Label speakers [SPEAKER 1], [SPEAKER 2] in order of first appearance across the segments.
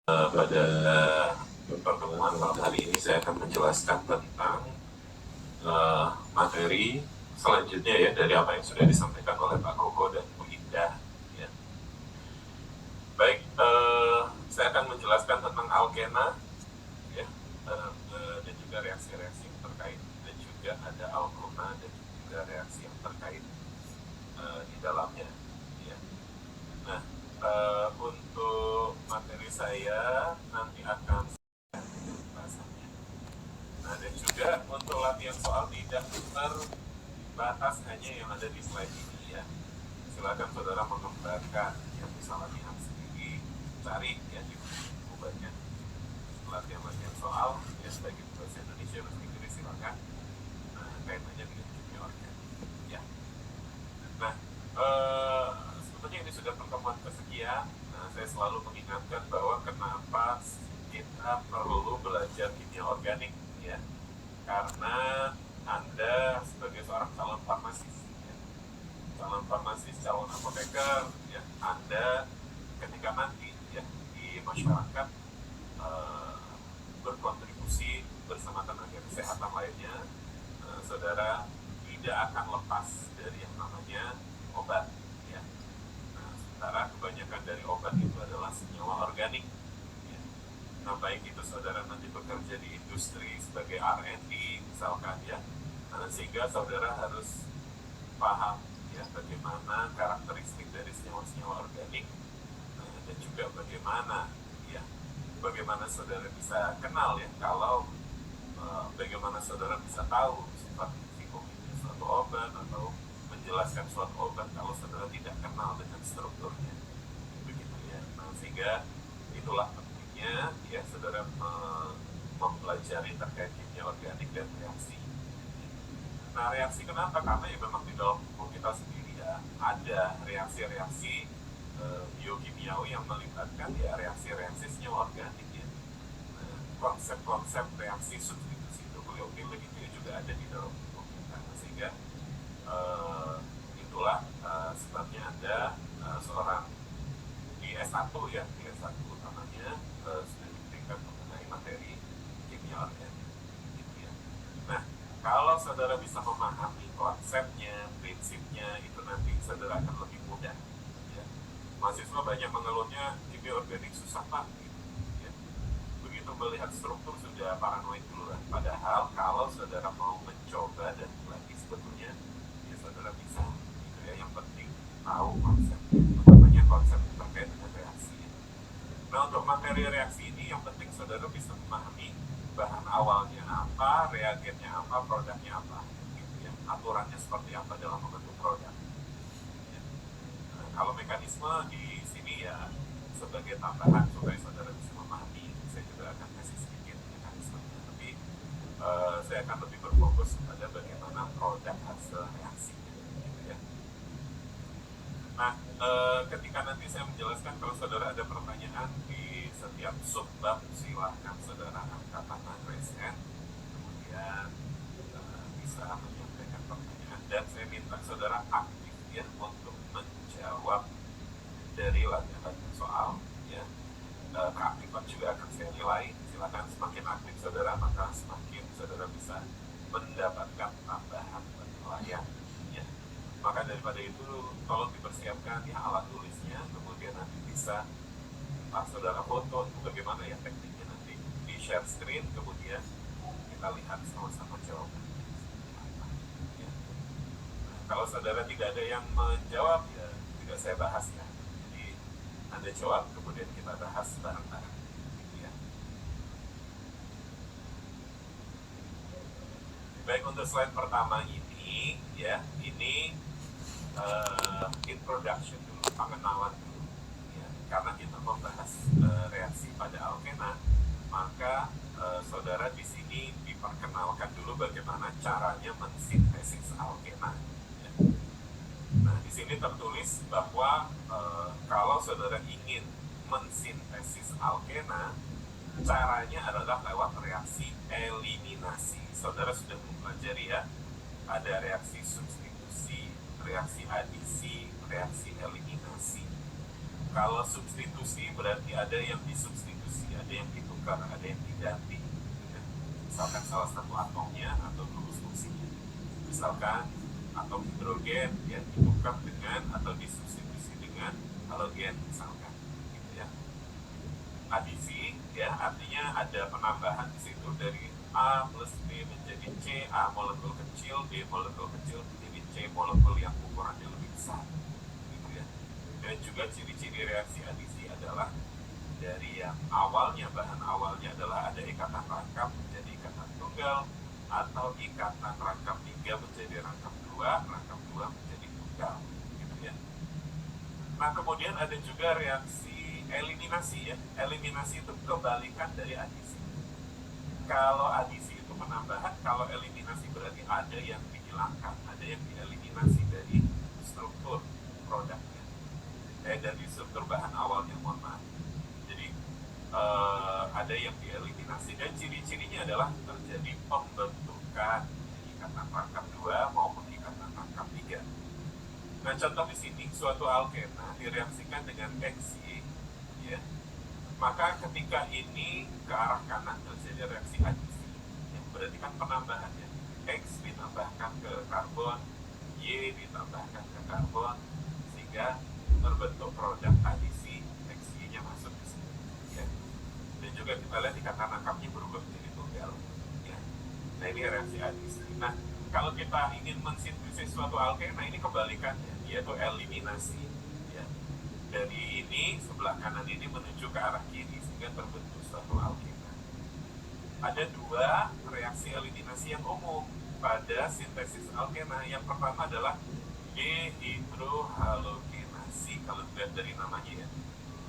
[SPEAKER 1] Pada pertemuan malam hari ini saya akan menjelaskan tentang materi selanjutnya ya dari apa yang sudah disampaikan oleh Pak Koko dan Bu Indah. Ya. Baik, saya akan menjelaskan tentang alkena ya, dan juga reaksi-reaksi yang terkait, dan juga ada alkona dan juga reaksi yang terkait di dalamnya. Ya. Nah, untuk materi saya nanti akan bahasanya. Nah, dan juga untuk latihan soal tidak terbatas hanya yang ada di slide ini ya. Silakan saudara mengembangkan yang bisa latihan sendiri, cari ya di buku banyak latihan-latihan soal ya, sebagai bahasa Indonesia bahasa Inggris silakan. Nah, kaitannya dengan kimia organik ya. Nah, sebetulnya ini sudah pertemuan kesekian. Nah, saya selalu mengingatkan bahwa kenapa kita perlu belajar kimia organik ya, karena Anda sebagai seorang calon farmasis ya, calon farmasis, calon apoteker ya, Anda ketika nanti ya di masyarakat berkontribusi bersama tenaga kesehatan lainnya, saudara tidak akan lepas dari yang namanya obat ya. Nah, sementara kebanyakan dari obat itu adalah senyawa organik ya. Nah, baik itu saudara nanti bekerja di industri sebagai R&D misalkan ya, sehingga saudara harus paham ya bagaimana karakteristik dari senyawa-senyawa organik, dan juga bagaimana saudara bisa kenal ya, kalau bagaimana saudara bisa tahu sifat psikokinesis suatu obat atau menjelaskan suatu obat kalau saudara tidak kenal dengan strukturnya, begitu ya. Nah, sehingga itulah pentingnya ya saudara mempelajari terkait kimia organik dan reaksi. Nah, reaksi kenapa? Karena ya memang di dalam tubuh kita sendiri ya ada reaksi-reaksi biokimiawi yang melibatkan ya reaksi-reaksi senyawa organik ya. Nah, konsep-konsep reaksi substitusi nukleofilik itu juga ada di dalam tubuh kita. Nah, sehingga itulah sebabnya ada seorang di S1 ya, di S1 utamanya sudah diberikan mengenai materi kimia organik gitu ya. Nah, kalau saudara bisa memahami konsepnya, prinsipnya, itu nanti saudara akan lebih mudah ya. Mahasiswa banyak mengeluhnya kimia organik susah pak gitu, ya. Begitu melihat struktur sudah paranoid duluan. Padahal kalau saudara mau mencoba dan lagi sebetulnya ya saudara bisa gitu ya. Yang penting tahu konsep, utamanya konsep terkait dengan reaksi ya. Nah, untuk materi reaksi ini yang penting saudara bisa memahami bahan awalnya apa, reagennya apa, produknya apa gitu ya. Aturannya seperti apa dalam membentuk produk. Kalau mekanisme di sini ya sebagai tambahan supaya saudara bisa memahami, saya juga akan kasih sedikit mekanismenya, tapi saya akan lebih berfokus pada bagaimana produk hasil reaksi gitu ya. Nah, ketika nanti saya menjelaskan, kalau saudara ada pertanyaan di setiap subbab silahkan saudara angkat tangan raise hand, kemudian bisa menyampaikan pertanyaan, dan saya minta saudara aktif ya untuk menjawab dari latihan-latihan soal ya. Keaktifan juga akan saya nilai. Silakan semakin aktif saudara, maka semakin saudara bisa mendapatkan tambahan penilaian ya. Maka daripada itu tolong dipersiapkan ya alat tulisnya, kemudian nanti bisa saudara foto itu bagaimana ya tekniknya, nanti di share screen, kemudian kita lihat sama-sama jawabannya. Ya. Nah, kalau saudara tidak ada yang menjawab ya tidak saya bahas ya. Jadi Anda jawab, kemudian kita bahas bareng-bareng. Gitu ya. Baik, untuk slide pertama ini ya, ini introduction dulu, pengenalan dulu ya. Karena kita membahas reaksi pada alkena, maka saudara di sini diperkenalkan dulu bagaimana caranya mensintesis alkena ya. Nah, di sini tertulis bahwa kalau saudara ingin mensintesis alkena, caranya adalah lewat reaksi eliminasi. Saudara sudah mempelajari ya, ada reaksi substitusi, reaksi adisi, reaksi eliminasi. Kalau substitusi berarti ada yang disubstitusi misalkan atom hidrogen yang ditukar dengan atau disubstitusi dengan halogen misalkan, gitu ya. Adisi ya artinya ada penambahan di situ dari A plus B menjadi C, A molekul kecil, B molekul kecil menjadi C molekul yang ukurannya lebih besar, gitu ya. Dan juga ciri-ciri reaksi adisi adalah dari yang awalnya, bahan awalnya adalah ada ikatan rangkap menjadi ikatan tunggal, atau ikatan rangkap 3 menjadi rangkap 2 menjadi tunggal, gitu ya. Nah kemudian ada juga reaksi eliminasi ya. Eliminasi itu kebalikan dari adisi. Kalau adisi itu penambahan, kalau eliminasi berarti ada yang dihilangkan, ada yang dieliminasi dari struktur produknya, dari struktur bahan awalnya, mohon maaf. Jadi ada yang dieliminasi, dan ciri-cirinya adalah terjadi pembentukan ikatan rangkap 2 maupun ikatan rangkap 3. Nah contoh di sini, suatu alkena direaksikan dengan Xy, ya, maka ketika ini ke arah kanan terjadi reaksi adisi, yang berarti kan penambahannya. X ditambahkan ke karbon, Y ditambahkan ke karbon, sehingga terbentuk produk adisi, Xy-nya masuk di sini. Ya. Dan juga kita lihat ikatan rangkapnya berubah menjadi tunggal. Ya. Nah ini reaksi adisi. Nah kalau kita ingin mensintesis suatu alkena, ini kebalikannya, yaitu eliminasi. Ya. Dari ini, sebelah kanan ini menuju ke arah kiri, sehingga terbentuk suatu alkena. Ada 2 reaksi eliminasi yang umum pada sintesis alkena. Yang pertama adalah dehidrohalogenasi. Kalau dilihat dari namanya ya,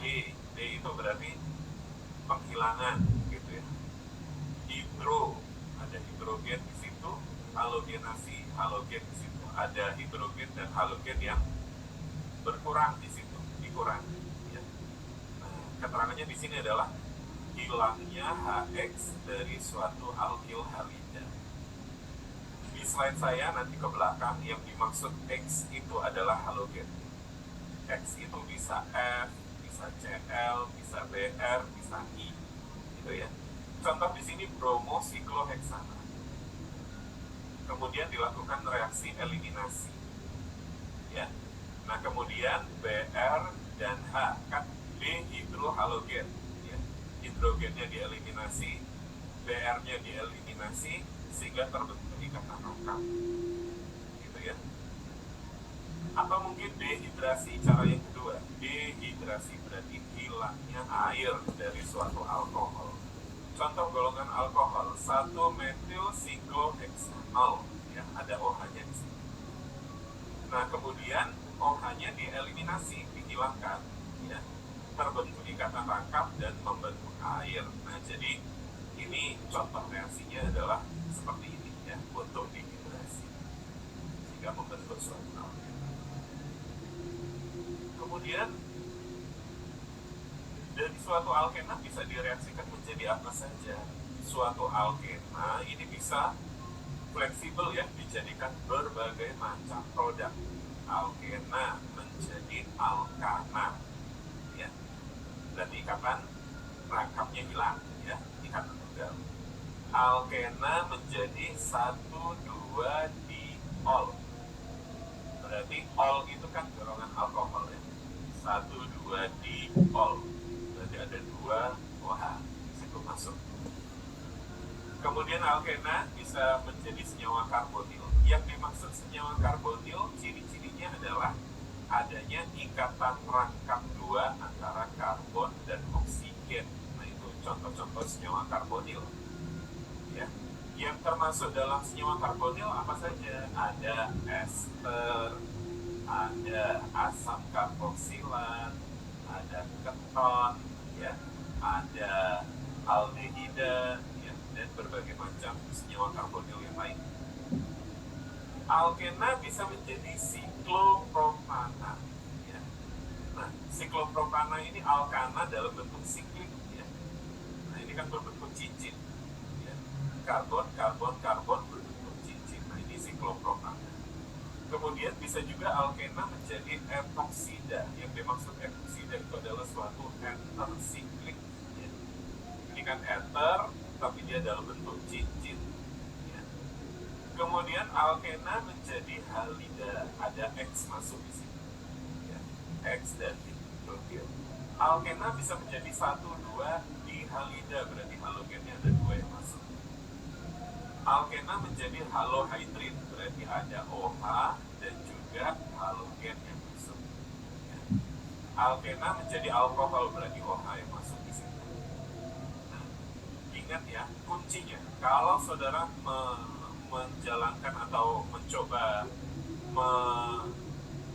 [SPEAKER 1] D itu berarti penghilangan, gitu ya. Hidro, ada hidrogen di situ, halogenasi, halogen di situ. Ada hidrogen dan halogen yang berkurang di situ, dikurangi. Ya. Nah, keterangannya di sini adalah hilangnya HX dari suatu alkil halida. Di slide saya nanti ke belakang, yang dimaksud X itu adalah halogen. X itu bisa F, bisa Cl, bisa Br, bisa I, gitu ya. Contoh di sini bromosikloheksana. Kemudian dilakukan reaksi eliminasi. Ya. Nah, kemudian Br dan H kan dehidrohalogen, ya. Hidrogennya dieliminasi, Br-nya dieliminasi, sehingga terbentuk ikatan rangkap. Gitu ya. Atau mungkin dehidrasi, cara yang kedua. Dehidrasi berarti hilangnya air dari suatu alkohol. Contoh golongan alkohol 1-metil-sikloheksanol, ya, ada OH-nya di sini. Nah kemudian OH-nya dieliminasi, dihilangkan, ya, terbentuk ikatan rangkap dan membentuk air. Nah jadi ini contoh reaksinya adalah seperti ini ya, untuk dehidrasi, sehingga membentuk suatu alkena. Kemudian dari suatu alkena bisa direaksikan menjadi apa saja. Suatu alkena ini bisa fleksibel ya, dijadikan berbagai macam produk. Alkena menjadi alkana, ya. Dan ikatan rangkapnya hilang, ya, ikatan tunggal. Alkena menjadi 1,2-diol. Berarti ol itu kan golongan alkohol ya. 1,2-diol. Berarti ada 2 OH di situ masuk. Kemudian alkena bisa menjadi senyawa karbonil. Yang dimaksud senyawa karbonil, ciri-cirinya adalah adanya ikatan rangkap 2 antara karbon dan oksigen. Nah itu contoh-contoh senyawa karbonil. Ya. Yang termasuk dalam senyawa karbonil apa saja? Ada ester, ada asam karboksilat, ada keton, ya, ada aldehida, ya, dan berbagai macam senyawa karbonil yang lain. Alkena bisa menjadi siklopropana. Ya. Nah, siklopropana ini alkana dalam bentuk siklik. Ya. Nah, ini kan berbentuk cincin. Ya. Karbon, karbon, karbon berbentuk cincin. Nah, ini siklopropana. Kemudian bisa juga alkena menjadi etoksida. Yang dimaksud etoksida itu adalah suatu ether siklik. Ya. Ini kan ether, tapi dia dalam bentuk cincin. Ya. Kemudian alkena menjadi halida, ada X masuk di sini. Ya. X dan hidrogel. Alkena bisa menjadi 1,2 di halida, berarti halogennya ada 2 yang masuk. Alkena menjadi halohydrid, berarti ada OH dan juga halogen yang masuk. Ya. Alkena menjadi alkohol, berarti OH yang masuk di sini. Nah, ingat ya, kuncinya kalau saudara menjalankan atau mencoba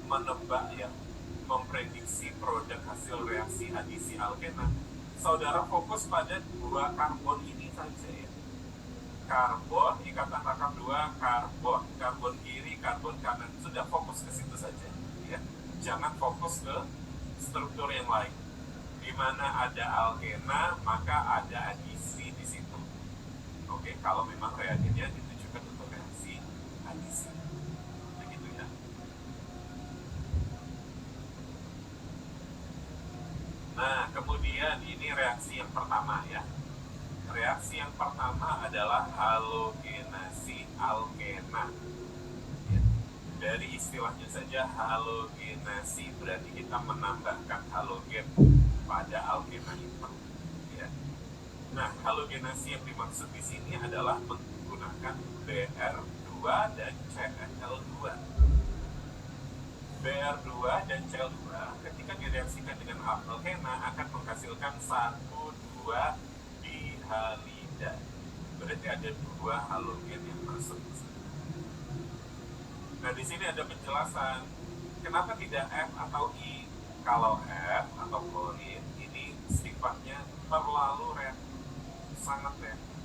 [SPEAKER 1] menebak ya, memprediksi produk hasil reaksi adisi alkena, saudara fokus pada 2 karbon ini saja ya. Karbon, ikatan rangkap 2, karbon kiri, karbon kanan, sudah fokus ke situ saja ya. Jangan fokus ke struktur yang lain. Di mana ada alkena, maka ada adisi di situ. Oke, kalau memang reagennya ditujukan untuk reaksi adisi. Begitu ya. Nah, kemudian ini reaksi yang pertama ya. Reaksi yang pertama adalah halogenasi alkena. Ya. Dari istilahnya saja halogenasi, berarti kita menambahkan halogen pada alkena itu. Ya. Nah, halogenasi yang dimaksud di sini adalah menggunakan Br2 dan Cl2. Br2 dan Cl2 ketika direaksikan dengan alkena akan menghasilkan 1,2 dihalida. Berarti ada 2 halogen yang masuk. Nah, di sini ada penjelasan kenapa tidak F atau I. Kalau F atau fluorin ini sifatnya terlalu sangat reaktif,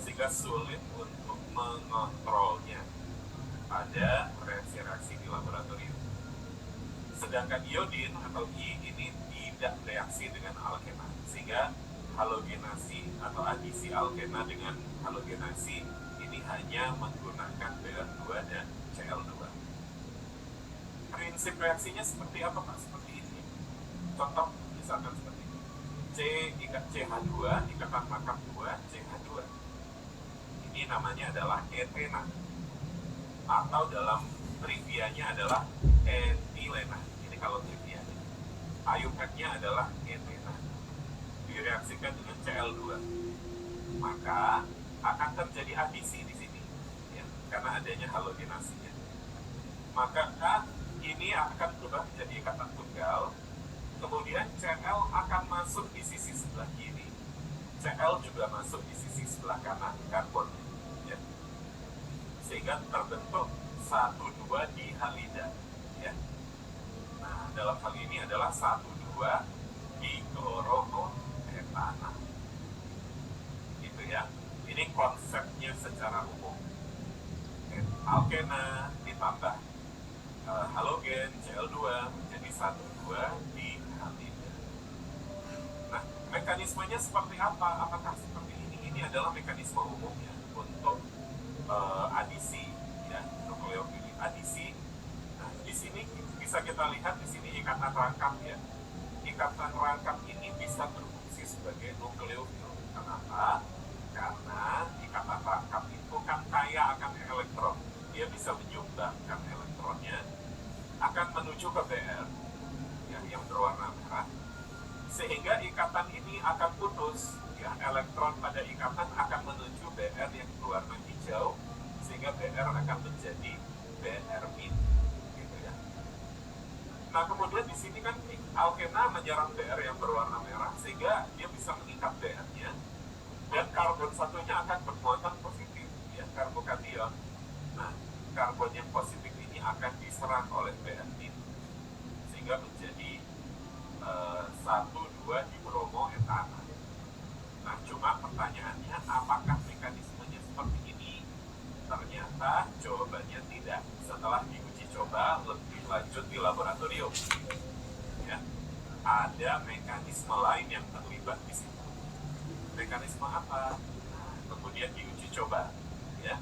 [SPEAKER 1] sehingga sulit untuk mengontrolnya pada reaksi-reaksi di laboratorium. Sedangkan iodin atau I ini tidak reaksi dengan alkena, sehingga halogenasi atau adisi alkena dengan halogenasi ini hanya menggunakan Br2 dan Cl2. Prinsip reaksinya seperti apa Pak? Seperti ini. Contoh misalkan seperti ini. CH2, ikatan rangkap 2, CH2. Ini namanya adalah etena. Atau dalam trivianya adalah etilena. Ini kalau trivianya. IUPAC-nya adalah etena. Direaksikan dengan Cl2, maka akan terjadi adisi di sini ya, karena adanya halogenasinya. Maka ini akan berubah menjadi ikatan tunggal. Kemudian Cl akan masuk di sisi sebelah kiri, Cl juga masuk di sisi sebelah kanan karbon ya. Sehingga terbentuk 1,2 dihalida ya. Nah, dalam hal ini adalah 1,2 dikloroetana. Gitu ya. Ini konsepnya secara umum. Alkena ditambah halogen Cl2 menjadi 1,2 dihalida. Nah, mekanismenya seperti apa? Apakah seperti ini? Ini adalah mekanisme umumnya untuk adisi ya, nukleofil adisi. Nah, di sini bisa kita lihat di sini ikatan rangkap ya. Ikatan rangkap ini bisa berfungsi sebagai nukleofil. Kenapa? Karena ikatan rangkap itu kan kaya akan elektron. Dia bisa menyumbangkan elektronnya akan menuju ke Br ya, yang berwarna merah, sehingga ikatan ini akan putus ya, elektron pada ikatan akan menuju Br yang berwarna hijau, sehingga Br akan menjadi Br min gitu ya. Nah, kemudian di sini kan alkena menyerang Br yang berwarna merah, sehingga dia bisa mengikat Br-nya, dan karbon satunya akan bermuatan positif ya, karbokation. Nah, karbon yang positif ini akan diserang oleh Br min, sehingga menjadi 1,2 dibromoetana. Nah, cuma pertanyaannya apakah mekanismenya seperti ini? Ternyata jawabannya tidak. Setelah diuji coba lebih lanjut di laboratorium ya, ada mekanisme lain yang terlibat di situ. Mekanisme apa? Nah, kemudian diuji coba ya,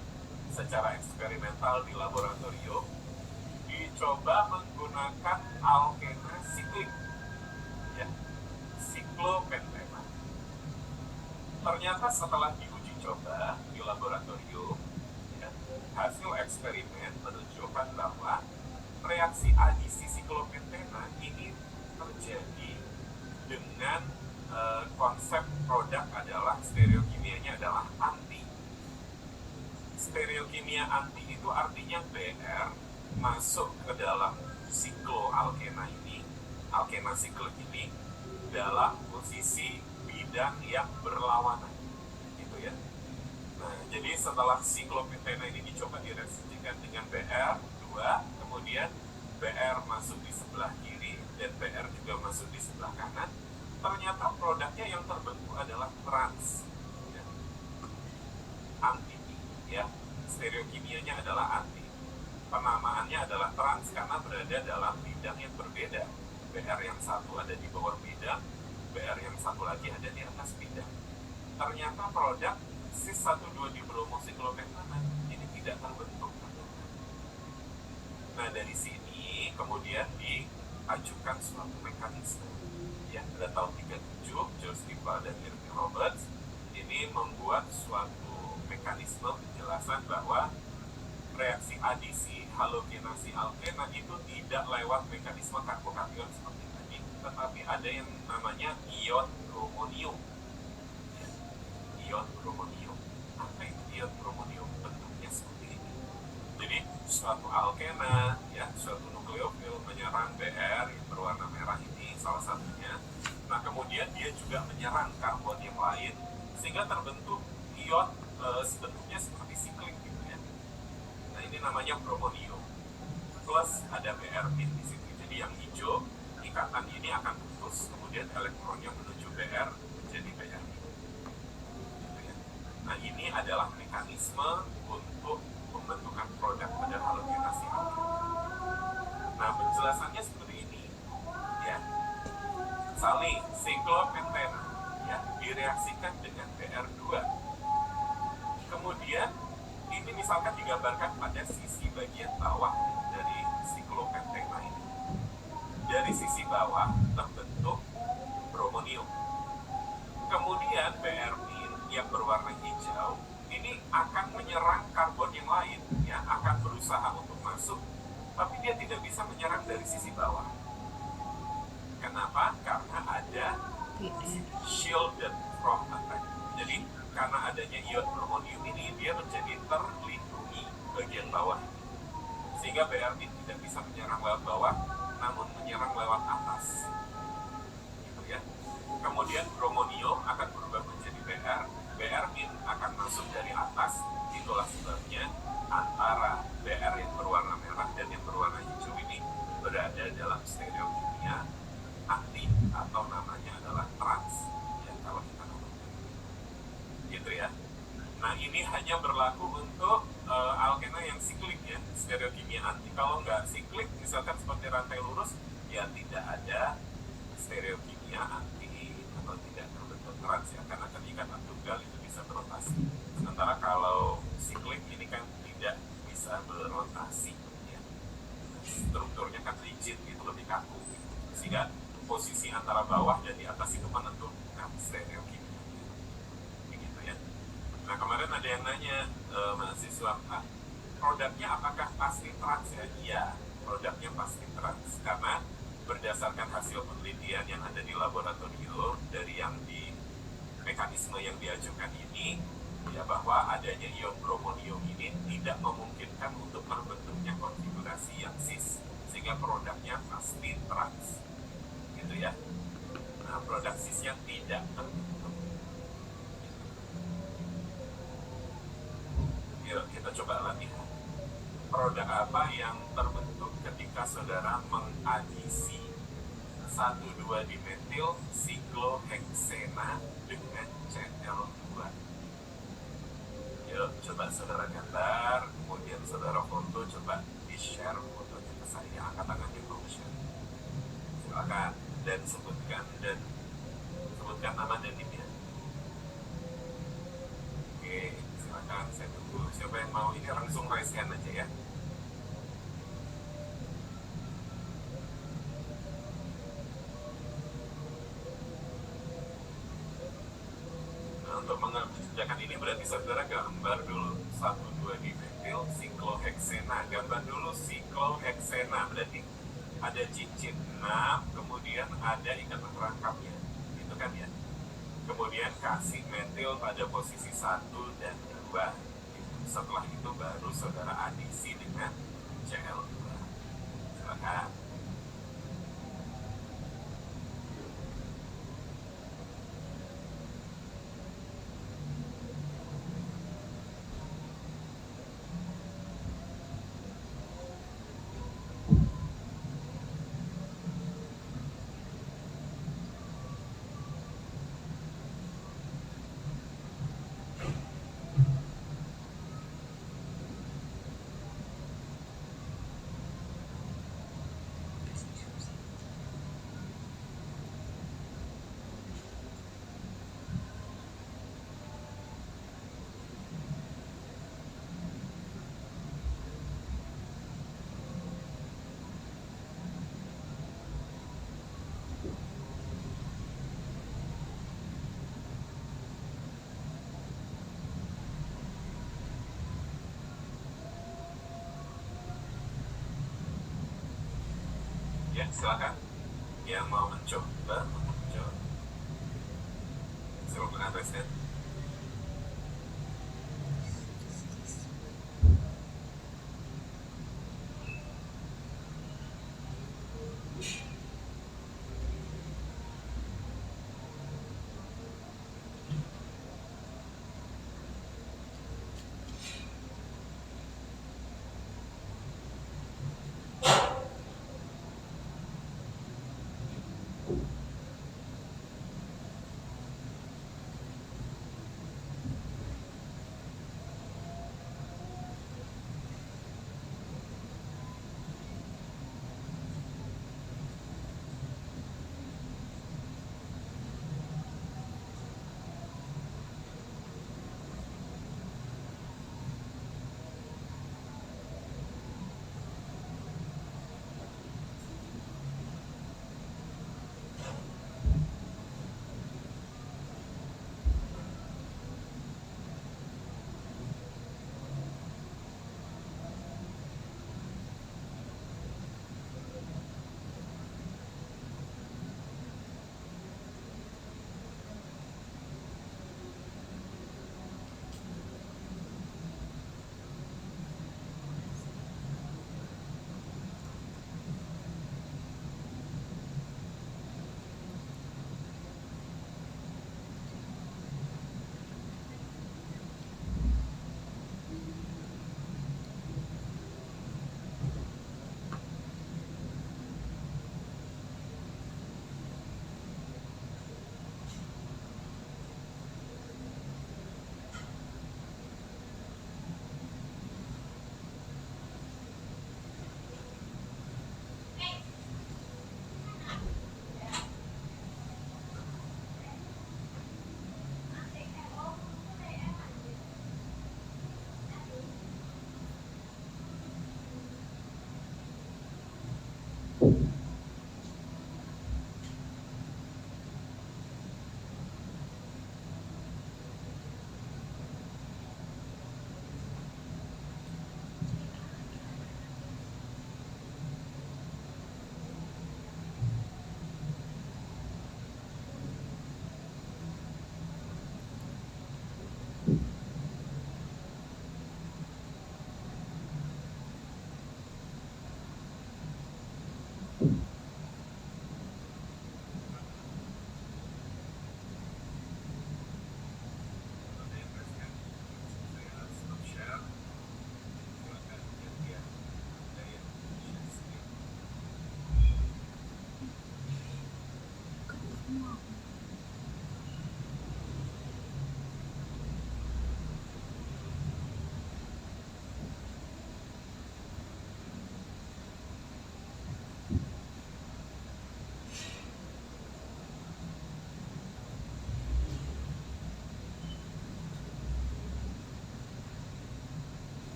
[SPEAKER 1] secara eksperimental di laboratorium, dicoba menggunakan alkena siklik ya, siklopentena. Ternyata setelah diuji coba di laboratorium ya, hasil eksperimen menunjukkan bahwa reaksi adisi siklopentena ini terjadi dengan konsep produk adalah stereokimianya adalah anti. Stereokimia anti itu artinya Br masuk ke dalam sikloalkena ini, alkena siklik ini dalam posisi bidang yang berlawanan, gitu ya. Nah, jadi setelah siklopentena ini dicoba direaksikan dengan Br2, kemudian Br masuk di sebelah kiri dan Br juga masuk di sebelah kanan, ternyata produknya yang terbentuk adalah trans, ya. Anti, ya. Stereokimianya adalah anti. Penamaannya adalah trans karena berada dalam bidang yang berbeda. Br yang satu ada di bawah bidang, Br yang satu lagi ada di atas bidang. Ternyata produk cis 1,2 dibromosiklopentanat ini tidak terbentuk. Nah, dari sini kemudian diajukan suatu mekanisme. Ya, pada tahun 37, Joe Stipa dan Irving Roberts ini membuat suatu mekanisme penjelasan bahwa reaksi adisi halogenasi alkena itu tidak lewat mekanisme karbokation seperti tadi, tetapi ada yang namanya ion bromonium. Ya, ion bromonium. Apa itu ion bromonium? Bentuknya seperti ini. Jadi suatu alkena, ya, suatu nukleofil menyerang Br yang berwarna merah ini salah satunya. Nah, kemudian dia juga menyerang karbon yang lain sehingga terbentuk ion bentuknya seperti siklik gitu ya. Nah, ini namanya bromonium. Plus ada Br di situ. Jadi yang hijau ikatan ini akan putus, kemudian elektronnya menuju Br menjadi Br. Gitu ya. Nah, ini adalah mekanisme untuk pembentukan produk pada halogenasi alkena. Nah, penjelasannya seperti ini, ya. Saling siklopentena, ya, direaksikan dengan Br2. Kemudian ini misalkan digambarkan pada sisi bagian bawah dari siklopentena ini. Dari sisi bawah terbentuk bromonium. Kemudian Br yang berwarna hijau ini akan menyerang karbon yang lain, ya, akan berusaha untuk masuk, tapi dia tidak bisa menyerang dari sisi bawah. Kenapa? Karena ada shielded from attack. Jadi karena adanya ion bromonium ini, dia menjadi terlindungi bagian bawah, sehingga Br tidak bisa menyerang lewat bawah, namun menyerang lewat atas, gitu ya. Kemudian bromonium akan berubah menjadi Br akan masuk dari atas. Itulah sebabnya antara Br yang berwarna merah dan yang berwarna hijau ini berada dalam stereokimia anti, atau namanya adalah trans, ya, kalau kita ngomongin gitu ya. Nah, ini hanya berlaku untuk alkena yang siklik, ya, stereokimia anti. Kalau nggak siklik, misalkan seperti rantai lurus, ya tidak ada stereokimia anti atau tidak terbentuk trans, ya, karena kan ikatan tunggal itu bisa berotasi. Sementara kalau siklik ini kan tidak bisa berotasi, ya. Strukturnya kan rigid, itu lebih kaku, gitu. Sehingga posisi antara bawah dan di atas itu menentukan stereokimia, begitu ya. Nah, kemarin ada yang nanya mahasiswa, produknya apakah pasti trans, ya? Iya, produknya pasti trans karena berdasarkan hasil penelitian yang ada di laboratorium dari yang di mekanisme yang diajukan ini, ya, bahwa adanya ion bromonium ini tidak memungkinkan untuk terbentuknya konfigurasi yang cis, sehingga produknya pasti trans, gitu ya. Nah, produk cisnya tidak terbentuk. Yuk kita coba latihan. Produk apa yang terbentuk ketika saudara mengadisi 1,2 dimetil sikloheksena dengan Cl2? Yuk coba saudara gambar, kemudian saudara foto, coba di-share fotonya ke saya. Angkat tangannya mau share. Silakan, dan sebutkan nama dan timnya. Oke, silakan, saya tunggu. Siapa yang mau ini langsung raise hand aja ya. Nah, untuk mengerjakan ini berarti saudara gambar dulu 1,2 dimetil metil sikloheksena. Gambar dulu sikloheksena, berarti ada cincin 6, kemudian ada ikatan rangkapnya, gitu kan ya. Kemudian kasih metil pada posisi 1 dan 2. Setelah itu baru saudara adisi dengan Cl2. Silakan. Ya, silakan. Yang mau mencoba, silakan Presiden.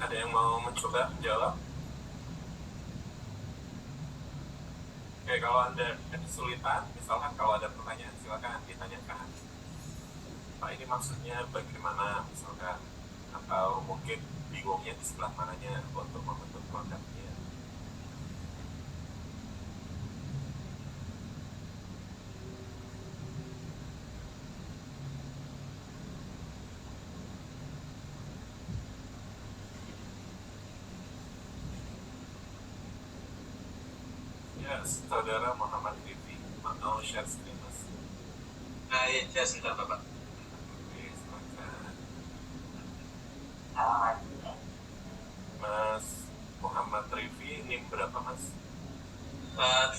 [SPEAKER 1] Ada yang mau mencoba jawab? Oke, kalau Anda kesulitan, misalkan kalau ada pertanyaan, silakan ditanyakan. Pak, ini maksudnya bagaimana, misalkan, atau mungkin bingungnya di sebelah mananya untuk membentuk produknya. Ya, saudara Muhammad Rifi, mau share screen, Mas?
[SPEAKER 2] Ya, sebentar Bapak.
[SPEAKER 1] Oke, silakan. Mas Muhammad Rifi, ini berapa, Mas?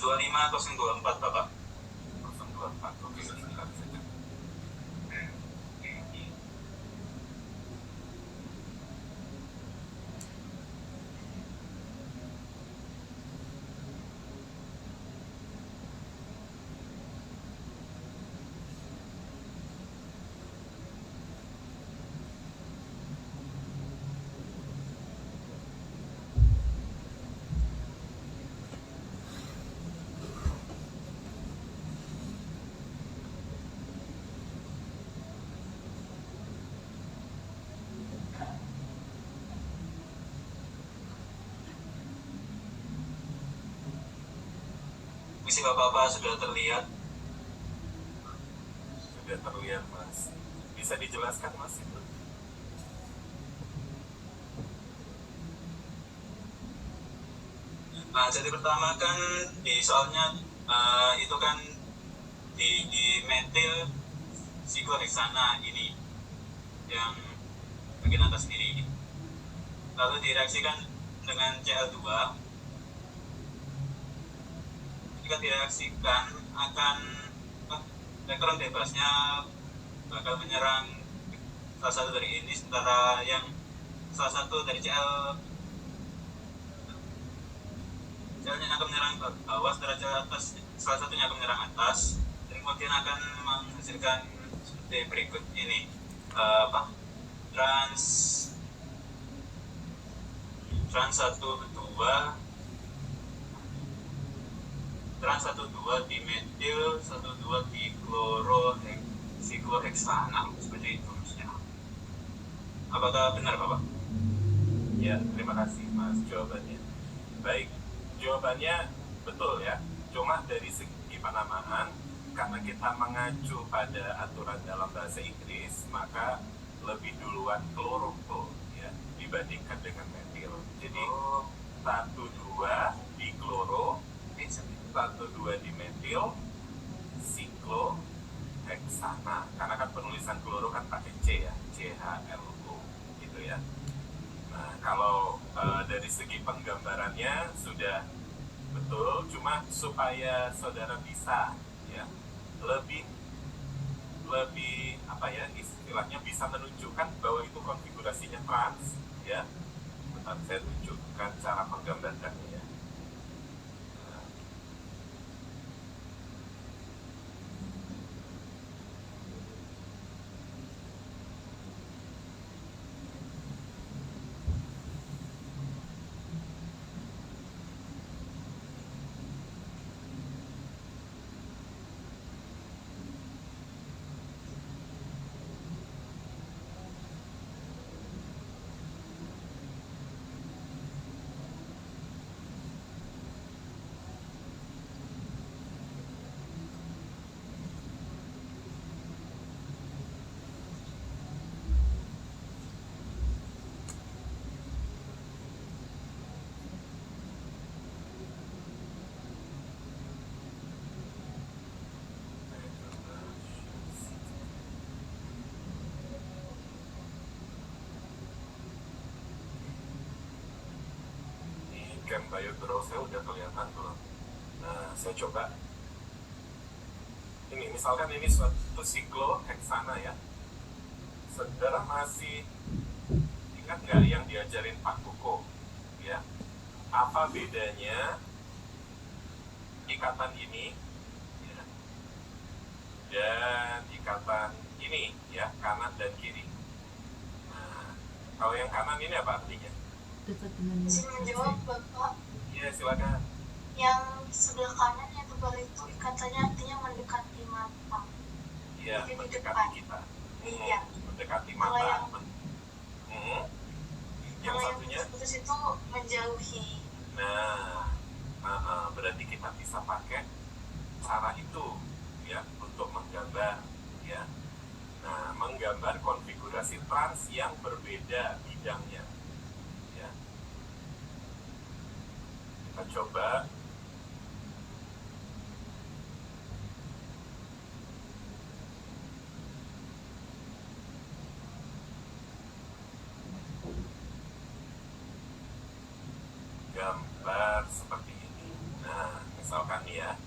[SPEAKER 2] 25024 Bapak.
[SPEAKER 1] 024, oke, sebentar saja.
[SPEAKER 2] Visi Bapak sudah terlihat.
[SPEAKER 1] Sudah terlihat, Mas. Bisa dijelaskan, Mas, itu?
[SPEAKER 2] Nah, jadi pertama kan di soalnya itu kan di metil sikloheksana ini yang bagian atas ini, lalu direaksikan dengan Cl2. Jika direaksikan akan elektron bebasnya bakal menyerang salah satu dari ini, sementara yang salah satu dari Cl-nya akan menyerang ke bawah, sementara Cl atas salah satunya akan menyerang atas, dan kemudian akan menghasilkan seperti berikut ini, trans 12 dimetil 12 sikloheksana, seperti itu maksudnya. Apakah benar Bapak?
[SPEAKER 1] Ya, terima kasih, Mas, jawabannya. Baik, jawabannya betul ya. Cuma dari segi penamaan, karena kita mengacu pada aturan dalam bahasa Inggris, maka lebih duluan klorofil ya dibandingkan dengan metil. Jadi 1,2 di kloro, 1,2 di metil, sikloheksana. Karena kan penulisan kloro kan pakai C ya, CHLO gitu ya. Nah, kalau dari segi penggambarannya sudah betul, cuma supaya saudara bisa ya lebih apa ya istilahnya bisa menunjukkan bahwa itu konfigurasinya trans ya. Bentar, saya tunjukkan cara menggambarkannya ya. Camp BioDraw saya udah kelihatan belum? Nah, saya coba. Ini misalkan ini suatu sikloheksana ya. Saudara masih ingat nggak yang diajarin Pak Kuko? Ya, apa bedanya ikatan ini ya, dan ikatan ini ya, kanan dan kiri? Nah, kalau yang kanan ini apa artinya?
[SPEAKER 3] dekat dengan
[SPEAKER 4] Izin menjawab Bapak,
[SPEAKER 1] Iya, silakan.
[SPEAKER 4] yang sebelah kanan yang tebal itu ikatannya artinya mendekati mata.
[SPEAKER 1] Iya,
[SPEAKER 4] Jadi di
[SPEAKER 1] mendekati
[SPEAKER 4] depan.
[SPEAKER 1] kita.
[SPEAKER 4] Iya.
[SPEAKER 1] Mendekati
[SPEAKER 4] Kalau
[SPEAKER 1] mata.
[SPEAKER 4] yang-
[SPEAKER 1] Yang
[SPEAKER 4] Kalau yang
[SPEAKER 1] satunya,
[SPEAKER 4] putus itu menjauhi.
[SPEAKER 1] berarti kita bisa pakai cara itu ya untuk menggambar ya. Nah, menggambar konfigurasi trans yang berbeda bidangnya ya. Kita coba. Gambar seperti ini. Nah, misalkan ya,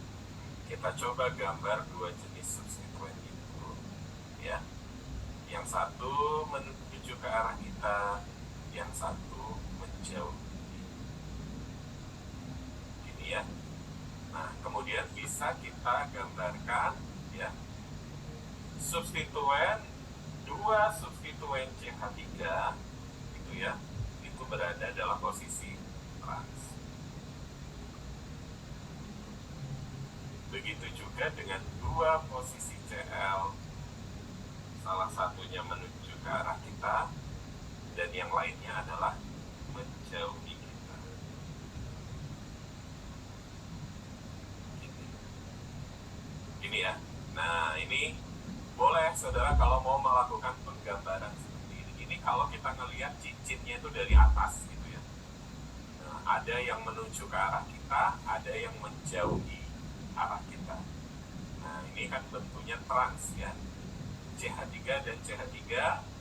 [SPEAKER 1] kita coba gambar dua jenis substituen itu ya. Yang satu menuju ke arah kita, yang satu menjauh. Ini ya. Nah, kemudian bisa kita gambarkan ya, substituen, dua substituen CH3 itu ya, itu berada dalam posisi trans. Begitu juga dengan dua posisi Cl, salah satunya menuju ke arah kita dan yang lainnya adalah menjauhi kita. Ini ya. Nah, ini boleh saudara kalau mau melakukan penggambaran seperti ini. Ini kalau kita ngelihat cincinnya itu dari atas gitu ya. Nah, ada yang menuju ke arah kita, ada yang menjauhi arah kita. Nah, ini kan bentuknya trans ya. CH3 dan CH3,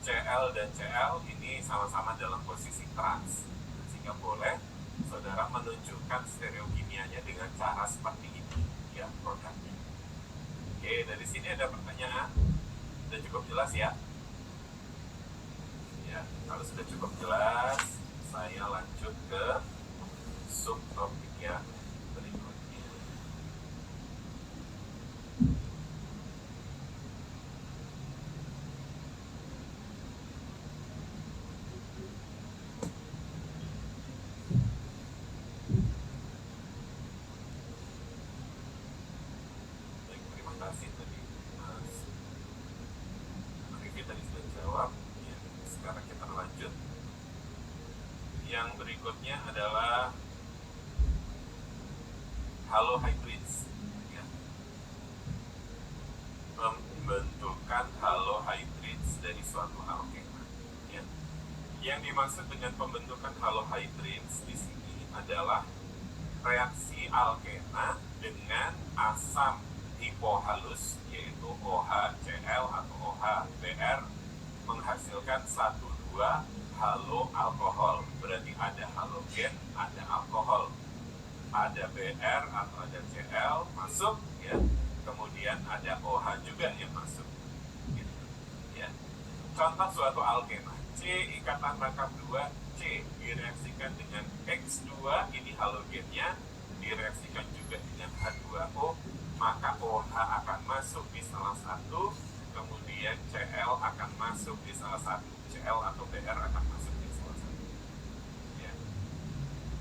[SPEAKER 1] Cl dan Cl ini sama-sama dalam posisi trans. Sehingga boleh saudara menunjukkan stereokimianya dengan cara seperti ini ya produknya. Oke, dari sini ada pertanyaan. Sudah cukup jelas ya? Ya, kalau sudah cukup jelas, saya lanjut ke subtopik yang berikutnya. Baik, terima kasih tadi Mas Riki tadi sudah jawab. Ya, sekarang kita lanjut. Yang berikutnya adalah halohybrids ya. Pembentukan halohybrids dari suatu alkena ya. Yang dimaksud dengan pembentukan halohybrids di sini adalah reaksi alkena dengan asam hipohalus yaitu OHCl atau OHBr menghasilkan 1,2 halo alkohol. Berarti ada halogen, ada alkohol, ada Br atau ada Cl masuk ya, kemudian ada OH juga yang masuk gitu, ya. Contoh suatu alkena C ikatan rangkap 2 C direaksikan dengan X2, ini halogennya, direaksikan juga dengan H2O, maka OH akan masuk di salah satu, kemudian Cl akan masuk di salah satu, Cl atau Br akan masuk di salah satu ya.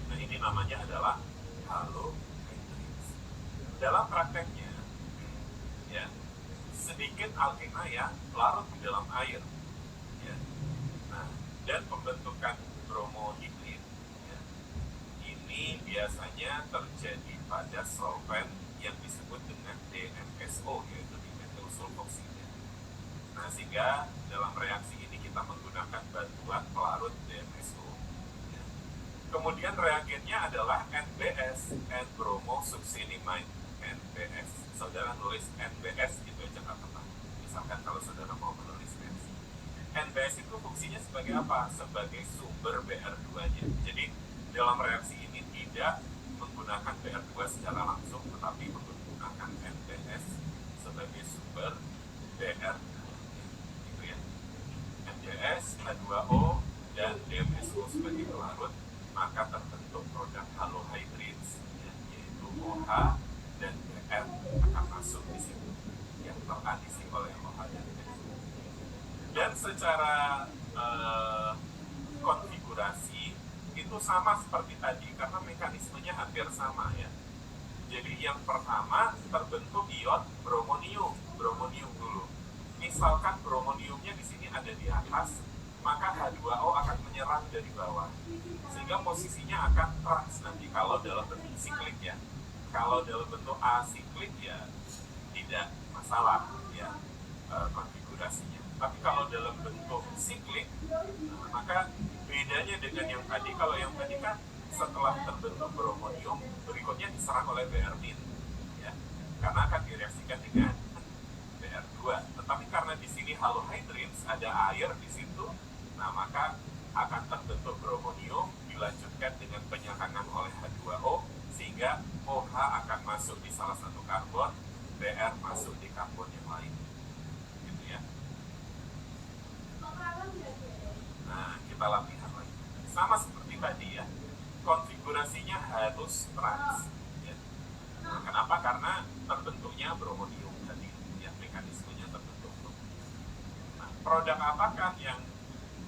[SPEAKER 1] Nah, ini namanya adalah halohybrids. Dalam prakteknya ya, sedikit alkena ya larut di dalam air ya. Nah, dan pembentukan bromohibrid ya, ini biasanya terjadi pada solvent yang disebut dengan DMSO yaitu dimethyl sulfoxida. Nah, sehingga dalam reaksi ini kita menggunakan bantuan pelarut DMSO ya. Kemudian reagennya adalah NBS, N-bromosuccinimide, NBS. Saudara nulis NBS gitu aja nggak apa-apa. Misalkan kalau saudara mau menulis reaksi, NBS itu fungsinya sebagai apa? Sebagai sumber BR2-nya. Jadi dalam reaksi ini tidak menggunakan BR2 secara langsung, tetapi menggunakan NBS sebagai sumber BR2. Gitu ya. NBS, H2O, dan DMSO sebagai pelarut, maka terbentuk produk halohybrids ya, yaitu OH dan BR akan masuk di situ yang terkandisi oleh OH dan BR. Dan secara konfigurasi itu itu sama seperti tadi karena mekanismenya hampir sama ya. Jadi yang pertama terbentuk ion bromonium dulu. Misalkan bromoniumnya di sini ada di atas, maka H2O akan menyerang dari bawah. Sehingga posisinya akan trans nanti kalau dalam bentuk siklik ya. Kalau dalam bentuk asiklik ya tidak masalah ya konfigurasinya. Tapi kalau dalam bentuk siklik, maka bedanya dengan yang tadi, kalau yang tadi kan setelah terbentuk bromonium berikutnya diserang oleh Br- ya, karena akan direaksikan dengan Br2. Tetapi karena di sini halohydrins ada air di situ, nah maka akan terbentuk bromonium dilanjutkan dengan penyerangan oleh H2O sehingga OH akan masuk di salah satu karbon, Br masuk di karbon yang lain, gitu ya. Nah kita latihan lagi, sama seperti tadi ya. Konfigurasinya harus trans ya. Nah, kenapa? Karena terbentuknya bromonium tadi ya, mekanismenya terbentuk. Nah, produk apakah yang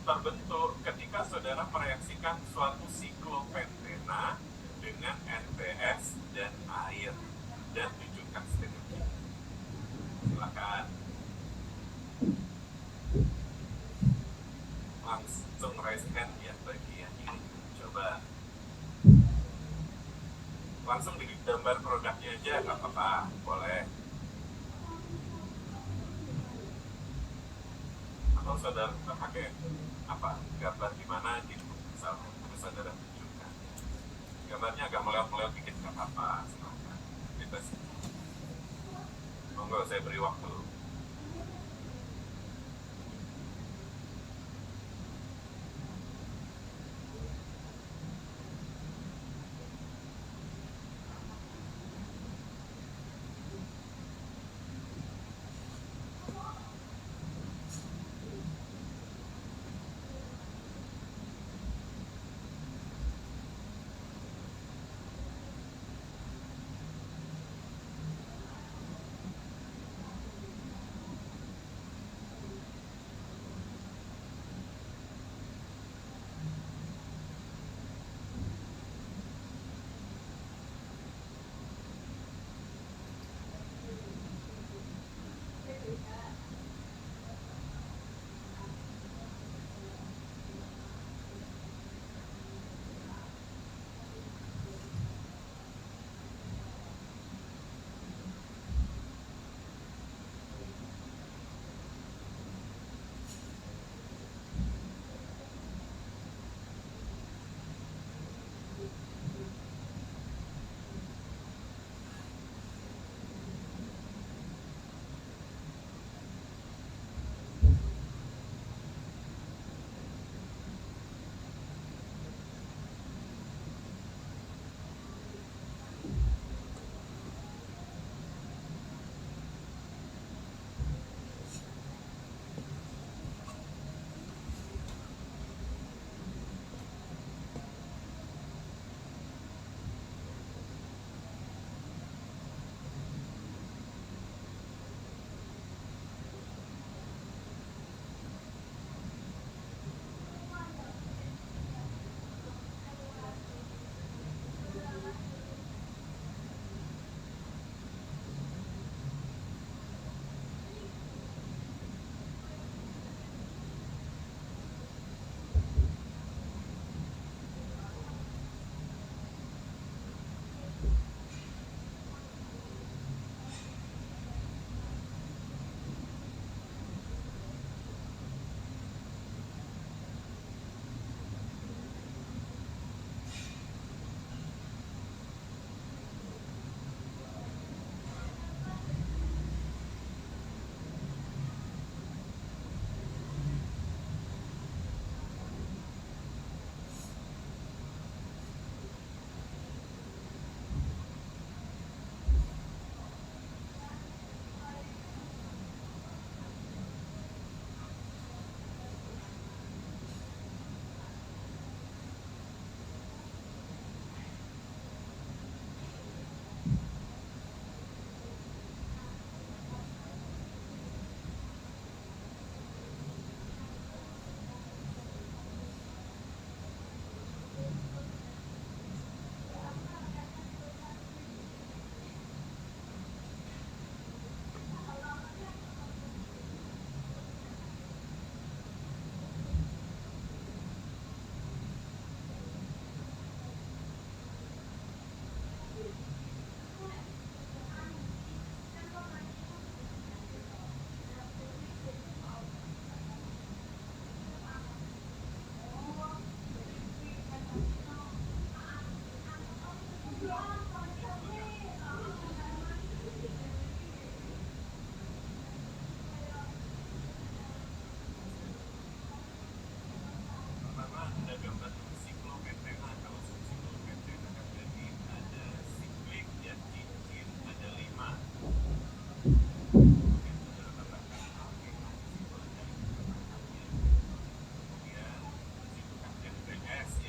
[SPEAKER 1] terbentuk ketika saudara mereaksikan suatu siklopentena dengan NPS dan air dan tunjukkan strategi? Silakan langsung raise hand ya bagi yang ini. Coba langsung digambar produknya aja, nggak apa-apa, boleh. Atau saudara pakai apa, gambar di mana di misalnya, terus saudara tunjukkan. Gambarnya agak melihat dikit, nggak apa-apa, silakan. Bebas. Monggo, saya beri waktu.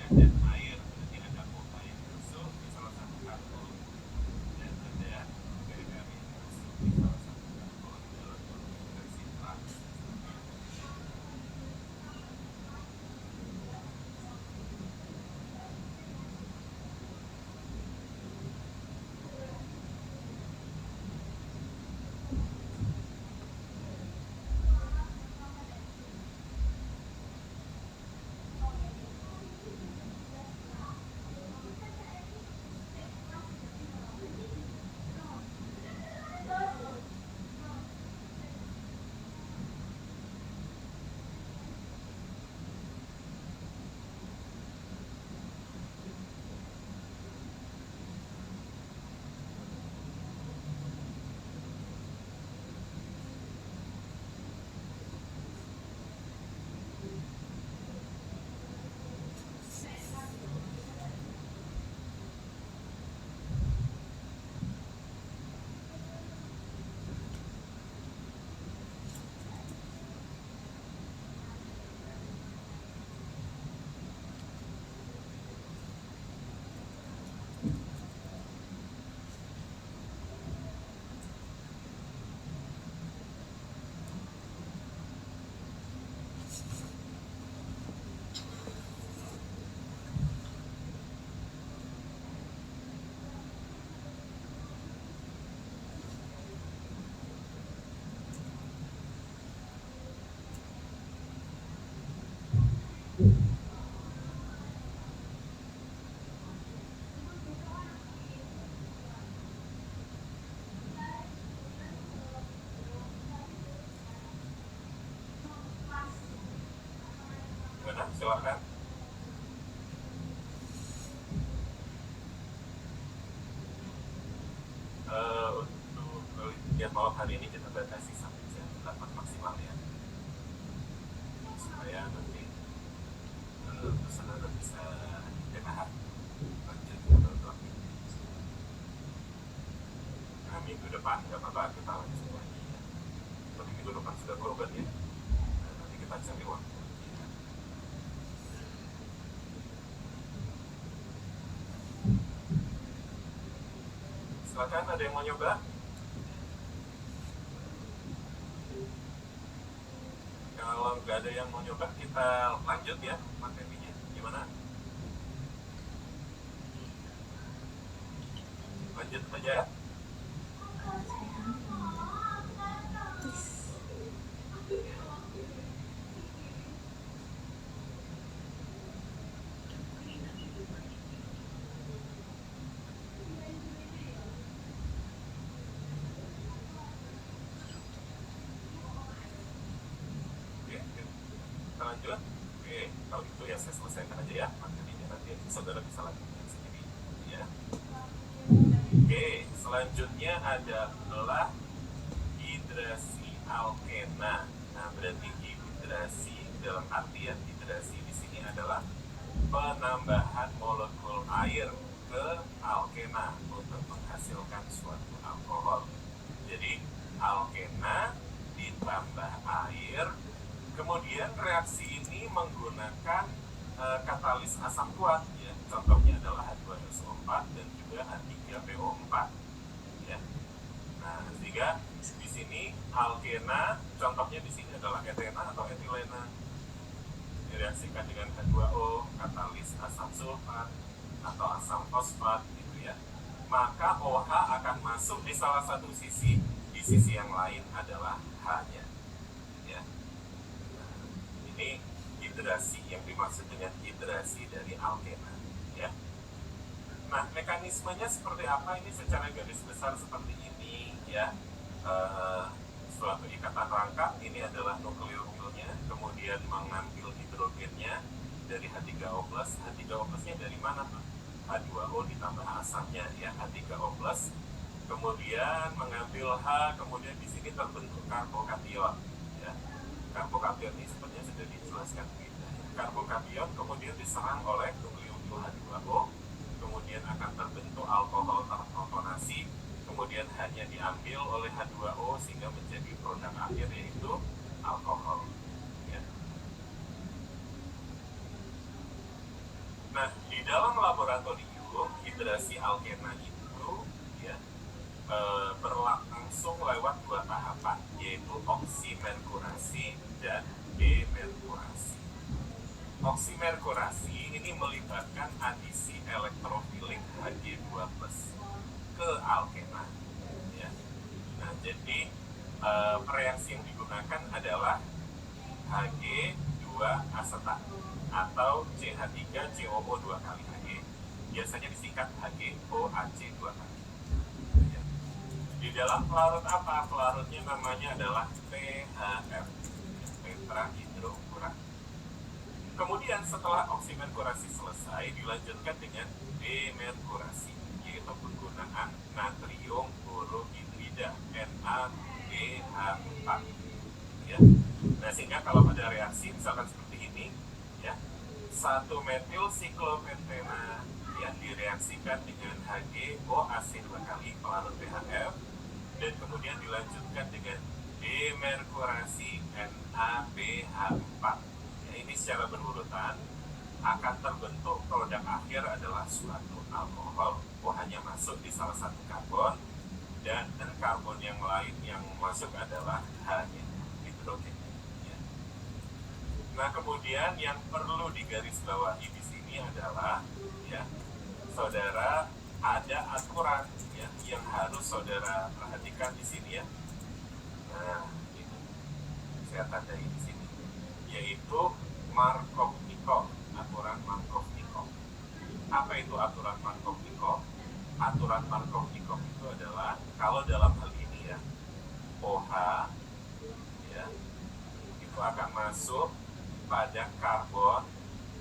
[SPEAKER 1] ada air, berarti ada OH yang masuk di salah satu karbon, dan ada garam yang masuk di salah satu karbon dalam konfigurasi trans. Gimana? Silakan. Untuk penelitian malam hari ini kita batasi sampai jam 8 maksimal ya, supaya nanti pesanan bisa ditahan lanjut ke nonton. Nah, minggu depan nggak apa-apa kita lanjut lagi ya. Tapi minggu depan sudah korban ya. Nah, nanti kita cari waktu. Silakan, ada yang mau nyoba? Kalau nggak ada yang mau nyoba, kita lanjut ya materinya. Gimana? Lanjut aja ya. Lanjut. Oke, kalau gitu ya saya selesaikan aja ya materinya, nanti saudara bisa lanjutkan sendiri ya. Oke, selanjutnya adalah hidrasi alkena. Nah, berarti hidrasi dalam artian hidrasi di sini adalah penambahan molekul air ke alkena untuk menghasilkan suatu alkohol. Jadi alkena ditambah air. Kemudian reaksi ini menggunakan katalis asam kuat ya. Contohnya adalah H2SO4 dan juga H3PO4 ya. Nah, sehingga di sini alkena contohnya di sini adalah etena atau etilena direaksikan dengan H2O, katalis asam sulfat atau asam fosfat gitu ya. Maka OH akan masuk di salah satu sisi, di sisi yang lain adalah H-nya. Ini hidrasi yang dimaksud dengan hidrasi dari alkena ya. Nah, mekanismenya seperti apa ini secara garis besar seperti ini ya. Suatu ikatan rangka, ini adalah nukleofilnya, kemudian mengambil hidrogennya dari H3O+. H3O+-nya dari mana tuh? H2O ditambah asamnya ya, H3O+. Kemudian mengambil H, kemudian di sini terbentuk karbokation ya. Karbokation ini sebenarnya sudah dijelaskan bedanya. Karbokation kemudian diserang oleh nukleofil H2O, kemudian akan terbentuk alkohol terprotonasi, kemudian hanya diambil oleh H2O sehingga menjadi produk akhir yaitu alkohol. Ya. Nah, di dalam laboratorium hidrasi alkena itu ya berlangsung lewat dua tahapan, yaitu oksimerkurasi dan demerkurasi. Oksimerkurasi ini melibatkan adisi elektrofilik Hg2+ ke alkena. Ya. Nah, jadi reaksi yang digunakan adalah Hg2 asetat atau CH3COO 2 kali Hg, biasanya disingkat HgOAc 2 kali. Ya. Di dalam pelarut apa? Pelarutnya namanya adalah PHR, tetrahidrofuran. Kemudian setelah oksimerkurasi selesai, dilanjutkan dengan demerkurasi, yaitu penggunaan natrium borohidrida NaBH4. Ya. Nah, sehingga kalau ada reaksi misalkan seperti ini, ya, 1 metil siklopentena yang direaksikan dengan HgOAc 2 kali pelarut PHF, dan kemudian dilanjutkan dengan demerkurasi NaBH4. Ini secara berurutan akan terbentuk produk akhir adalah suatu alkohol. OH-nya masuk di salah satu karbon, dan karbon yang lain yang masuk adalah H-nya, hidrogen. Ya. Nah, kemudian yang perlu digarisbawahi di sini adalah, ya, saudara, ada aturan ya yang harus saudara perhatikan di sini ya. Nah, ini saya tandai di sini, yaitu Markov-Nikov, aturan Markov-Nikov. Apa itu aturan Markov-Nikov? Aturan Markov-Nikov itu adalah kalau dalam hal ini ya, OH ya, itu akan masuk pada karbon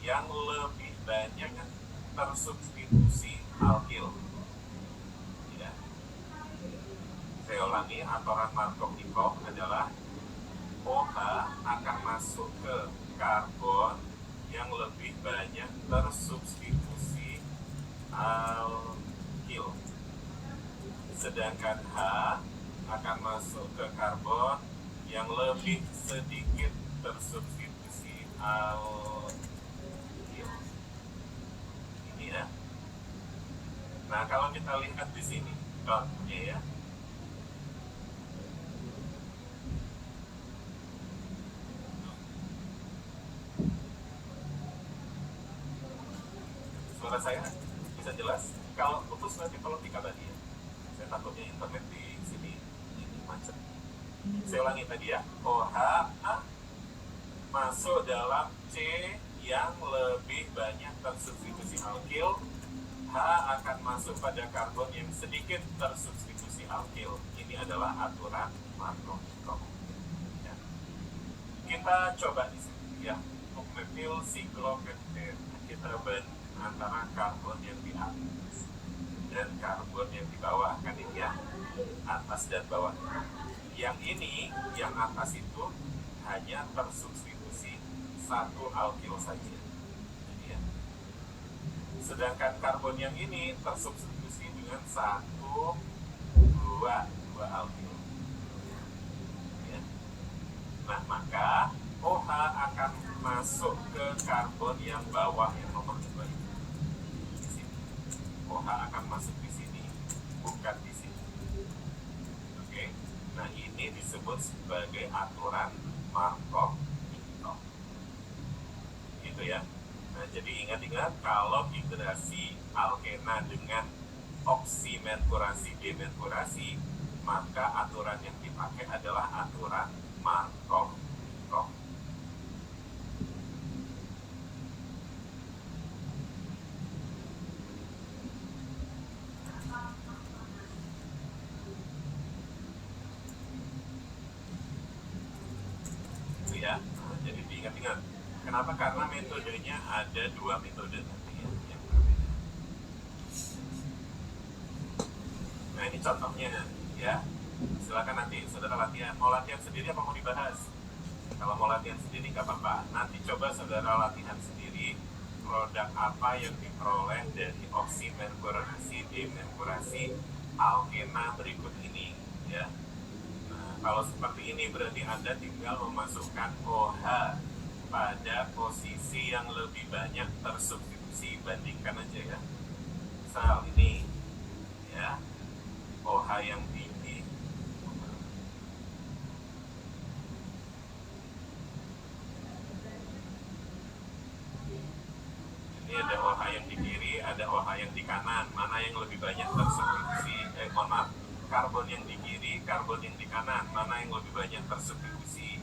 [SPEAKER 1] yang lebih banyak tersubstitusi alkil. Ya. Saya ulangi, aturan Markov-Nikov adalah OH akan masuk ke karbon yang lebih banyak tersubstitusi alkil, sedangkan H akan masuk ke karbon yang lebih sedikit tersubstitusi alkil. Ini ya. Nah, kalau kita lihat di sini dotnya ya, suara saya bisa jelas? Kalau putus nanti tolong dikabari ya. Saya takutnya internet di sini ini macet. Saya ulangi tadi ya. OH masuk dalam C yang lebih banyak tersubstitusi alkil. H akan masuk pada karbon yang sedikit tersubstitusi alkil. Ini adalah aturan Markov-Nikov. Ya. Kita coba di sini ya. Metil siklopentena. Kita bandingkan antara karbon yang di atas dan karbon yang di bawah, kan ini ya, atas dan bawah. Yang ini, yang atas itu hanya tersubstitusi satu alkil saja. Ya. Sedangkan karbon yang ini tersubstitusi dengan dua alkil. Ya. Nah, maka OH akan masuk ke karbon yang bawah yang nomor 2 ini. OH akan masuk di sini, bukan di sini. Oke, nah ini disebut sebagai aturan Markov-Nikov. Gitu ya. Nah, jadi ingat-ingat kalau hidrasi alkena dengan oksimerkurasi demerkurasi, maka aturan yang dipakai adalah aturan Markov-Nikov. Ya, nah, jadi diingat-ingat. Kenapa? Karena metodenya ada 2 metode nanti ya, yang berbeda. Nah, ini contohnya ya. Silakan nanti saudara latihan. Mau latihan sendiri apa mau dibahas? Kalau mau latihan sendiri nggak apa-apa. Nanti coba saudara latihan sendiri produk apa yang diperoleh dari oksimerkurasi demerkurasi alkena berikut ini ya. Kalau seperti ini berarti Anda tinggal memasukkan OH pada posisi yang lebih banyak tersubstitusi. Bandingkan aja ya. Misal ini ya, OH yang tinggi, ini ada OH yang di kiri, ada OH yang di kanan. Mana yang lebih banyak tersubstitusi? Maaf, karbon yang di kiri, karbon yang di kanan. Mana yang lebih banyak tersubstitusi?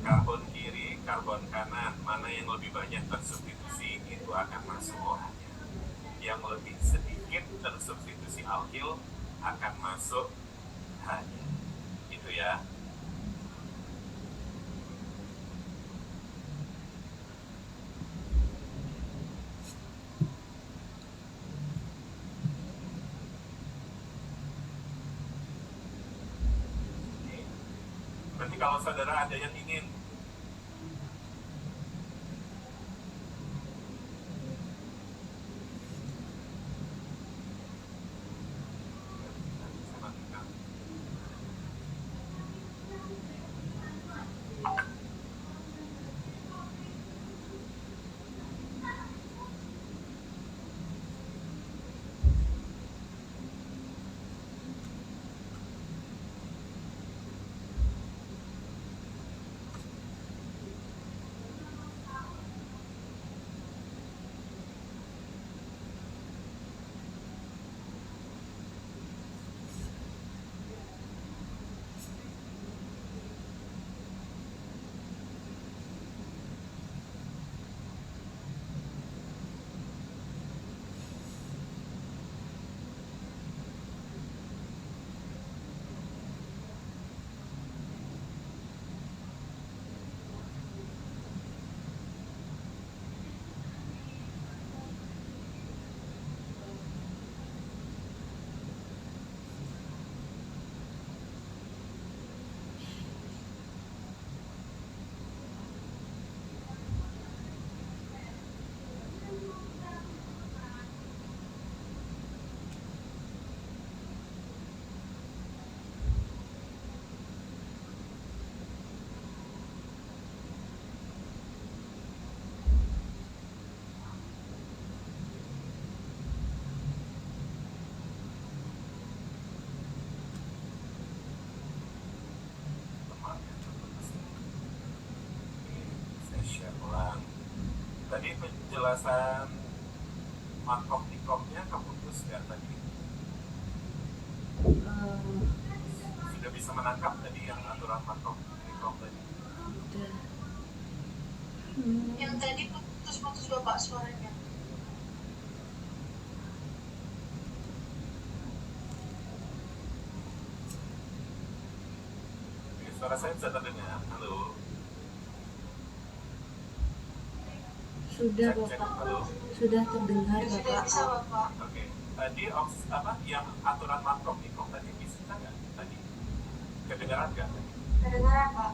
[SPEAKER 1] Karbon kiri, karbon kanan. Mana yang lebih banyak tersubstitusi? Itu akan masuk OH-nya. Yang lebih sedikit tersubstitusi alkil akan masuk H-nya. Itu ya. Berarti kalau saudara ada yang ingin tadi penjelasan Markov Nikovnya keputus ya tadi. Sudah bisa menangkap tadi yang aturan Markov Nikov tadi.
[SPEAKER 4] Yang tadi putus-putus Bapak suaranya.
[SPEAKER 1] Suara saya bisa terdengar. Halo.
[SPEAKER 3] Sudah Bapak.
[SPEAKER 1] Halo.
[SPEAKER 3] Sudah terdengar
[SPEAKER 4] Sudah
[SPEAKER 3] Bapak.
[SPEAKER 4] bisa Bapak.
[SPEAKER 1] Oke. Tadi yang aturan Markov Nikov tadi bisa nggak tadi? Kedengaran nggak?
[SPEAKER 4] Kedengaran Pak.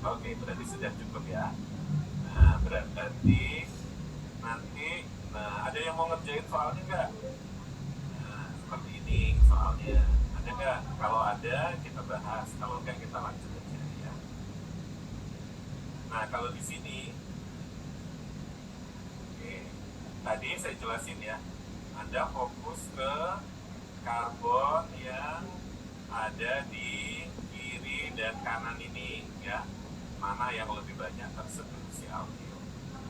[SPEAKER 1] Oke, berarti sudah cukup ya. Nah, berarti nanti, ada yang mau ngerjain soalnya nggak? Nah, seperti ini soalnya. Ada nggak? Kalau ada, kita bahas. Kalau nggak, kita lanjut aja ya. Nah, kalau di sini, oke, tadi saya jelasin ya. Anda fokus ke karbon yang ada di kiri dan kanan ini ya. Mana yang lebih banyak tersubstitusi alkil?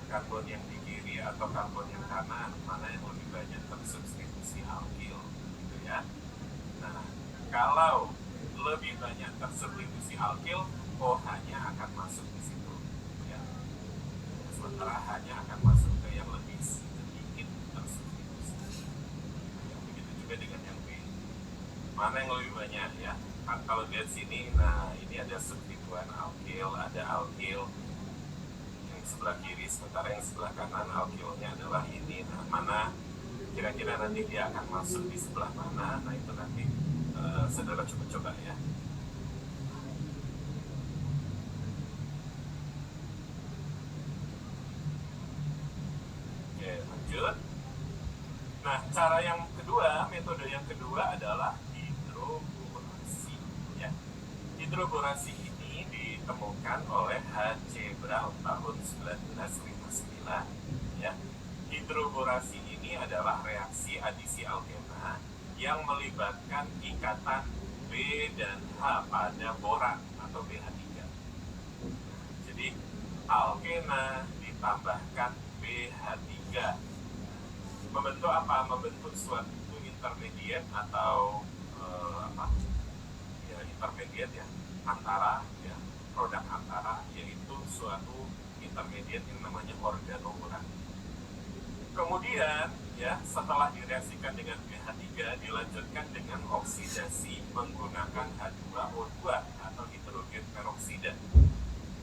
[SPEAKER 1] Karbon yang di kiri atau karbon yang kanan? Mana yang lebih banyak tersubstitusi alkil? Gitu ya. Nah, kalau lebih banyak tersubstitusi alkil, OH-nya akan masuk di situ. Ya. Sementara H-nya akan masuk ke yang lebih sedikit tersubstitusi. Ya, begitu juga dengan yang B. Mana yang lebih banyak ya? Kalau lihat sini, nah ini ada substituen alkil, ada alkil yang sebelah kiri, sementara yang sebelah kanan alkilnya adalah ini. Nah, mana kira-kira nanti dia akan masuk di sebelah mana? Nah itu nanti saudara coba-coba ya. Oke, lanjut. Nah, cara yang kedua, metode yang kedua adalah hidroborasi. Ya. Hidroborasi ini ditemukan oleh H.C. Brown tahun 1959. Ya. Hidroborasi ini adalah reaksi adisi alkena yang melibatkan ikatan B dan H pada boran atau BH3. Jadi alkena ditambahkan BH3 membentuk apa? Membentuk suatu intermediate atau intermediate ya, antara ya, produk antara, yaitu suatu intermediate yang namanya organoboran. Kemudian ya, setelah direaksikan dengan BH3 dilanjutkan dengan oksidasi menggunakan H2O2 atau hidrogen peroksida,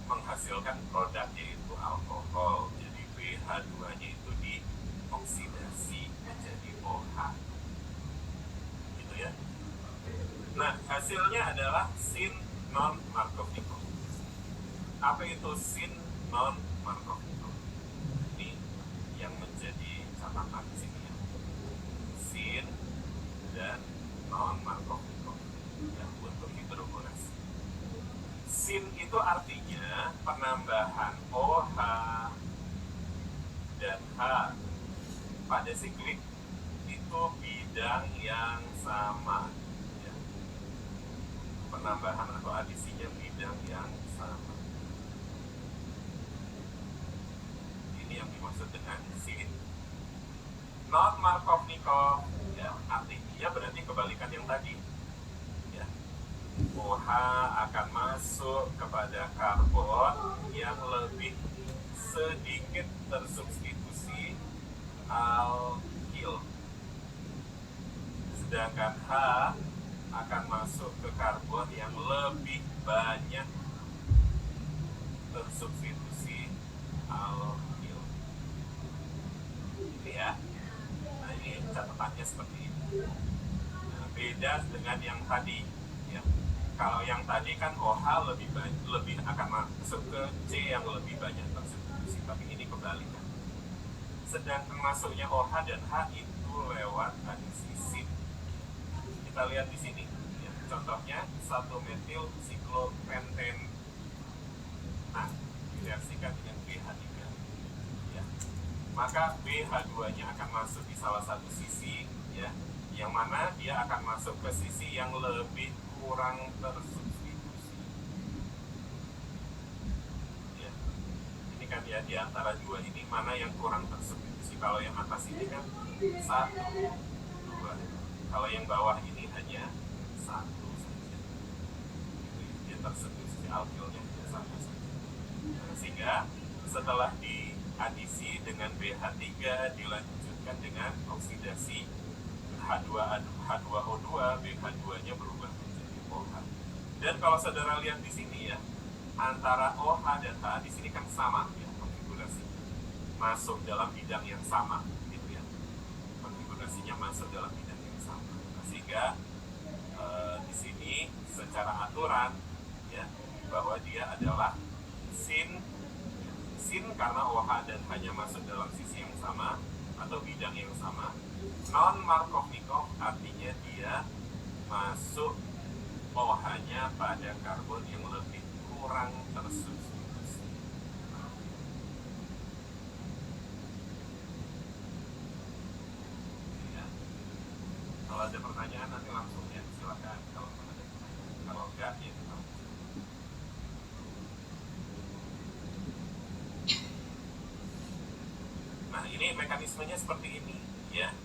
[SPEAKER 1] menghasilkan produk yaitu alkohol. Jadi BH2-nya itu dioksidasi menjadi OH. Gitu ya. Nah, hasilnya adalah syn non-Markovnikov. Apa itu syn non-Markovnikov? Ini yang menjadi catatan di sini ya. Syn dan non-Markovnikov ya, untuk hidroborasi. Syn itu artinya penambahan OH dan H pada siklik itu bidang yang sama. Penambahan atau adisinya bidang yang sama. Ini yang dimaksud dengan syn. Non-Markovnikov ya, artinya berarti kebalikan yang tadi ya. OH akan masuk kepada karbon yang lebih sedikit tersubstitusi alkil, sedangkan H akan masuk ke karbon yang lebih banyak tersubstitusi alkil. Ini ya. Nah, ini catatannya seperti ini. Nah, beda dengan yang tadi ya. Kalau yang tadi kan OH lebih akan masuk ke C yang lebih banyak tersubstitusi, tapi ini kebalikan. Sedangkan masuknya OH dan H itu lewat adisi syn. Kita lihat di sini ya, contohnya 1-metil siklopentane. Nah, direaksikan dengan BH3 ya. Maka BH2-nya akan masuk di salah satu sisi ya, yang mana dia akan masuk ke sisi yang lebih kurang tersubstitusi ya. Ini kan ya, di antara dua ini mana yang kurang tersubstitusi. Kalau yang atas ini kan 1, 2. Kalau yang bawah ini hanya 1 saja. Dia tersubstitusi alkilnya hanya 1 saja. Nah, sehingga setelah diadisi dengan BH3 dilanjutkan dengan oksidasi H2O2, BH2-nya berubah menjadi OH. Dan kalau saudara lihat di sini ya, antara OH dan H di sini kan sama ya konfigurasinya. Masuk dalam bidang yang sama gitu ya. Konfigurasinya masuk dalam bidang yang sama. Nah, sehingga di sini secara aturan ya, bahwa dia adalah syn karena OH dan hanya masuk dalam sisi yang sama atau bidang yang sama. Non-Markovnikov artinya dia masuk OH-nya pada karbon yang lebih kurang tersubstitusi. Ya. Kalau ada pertanyaan nanti langsung ya, silakan. Kalau ada pertanyaan, kalau enggak ya kita. Nah, ini mekanismenya seperti ini ya.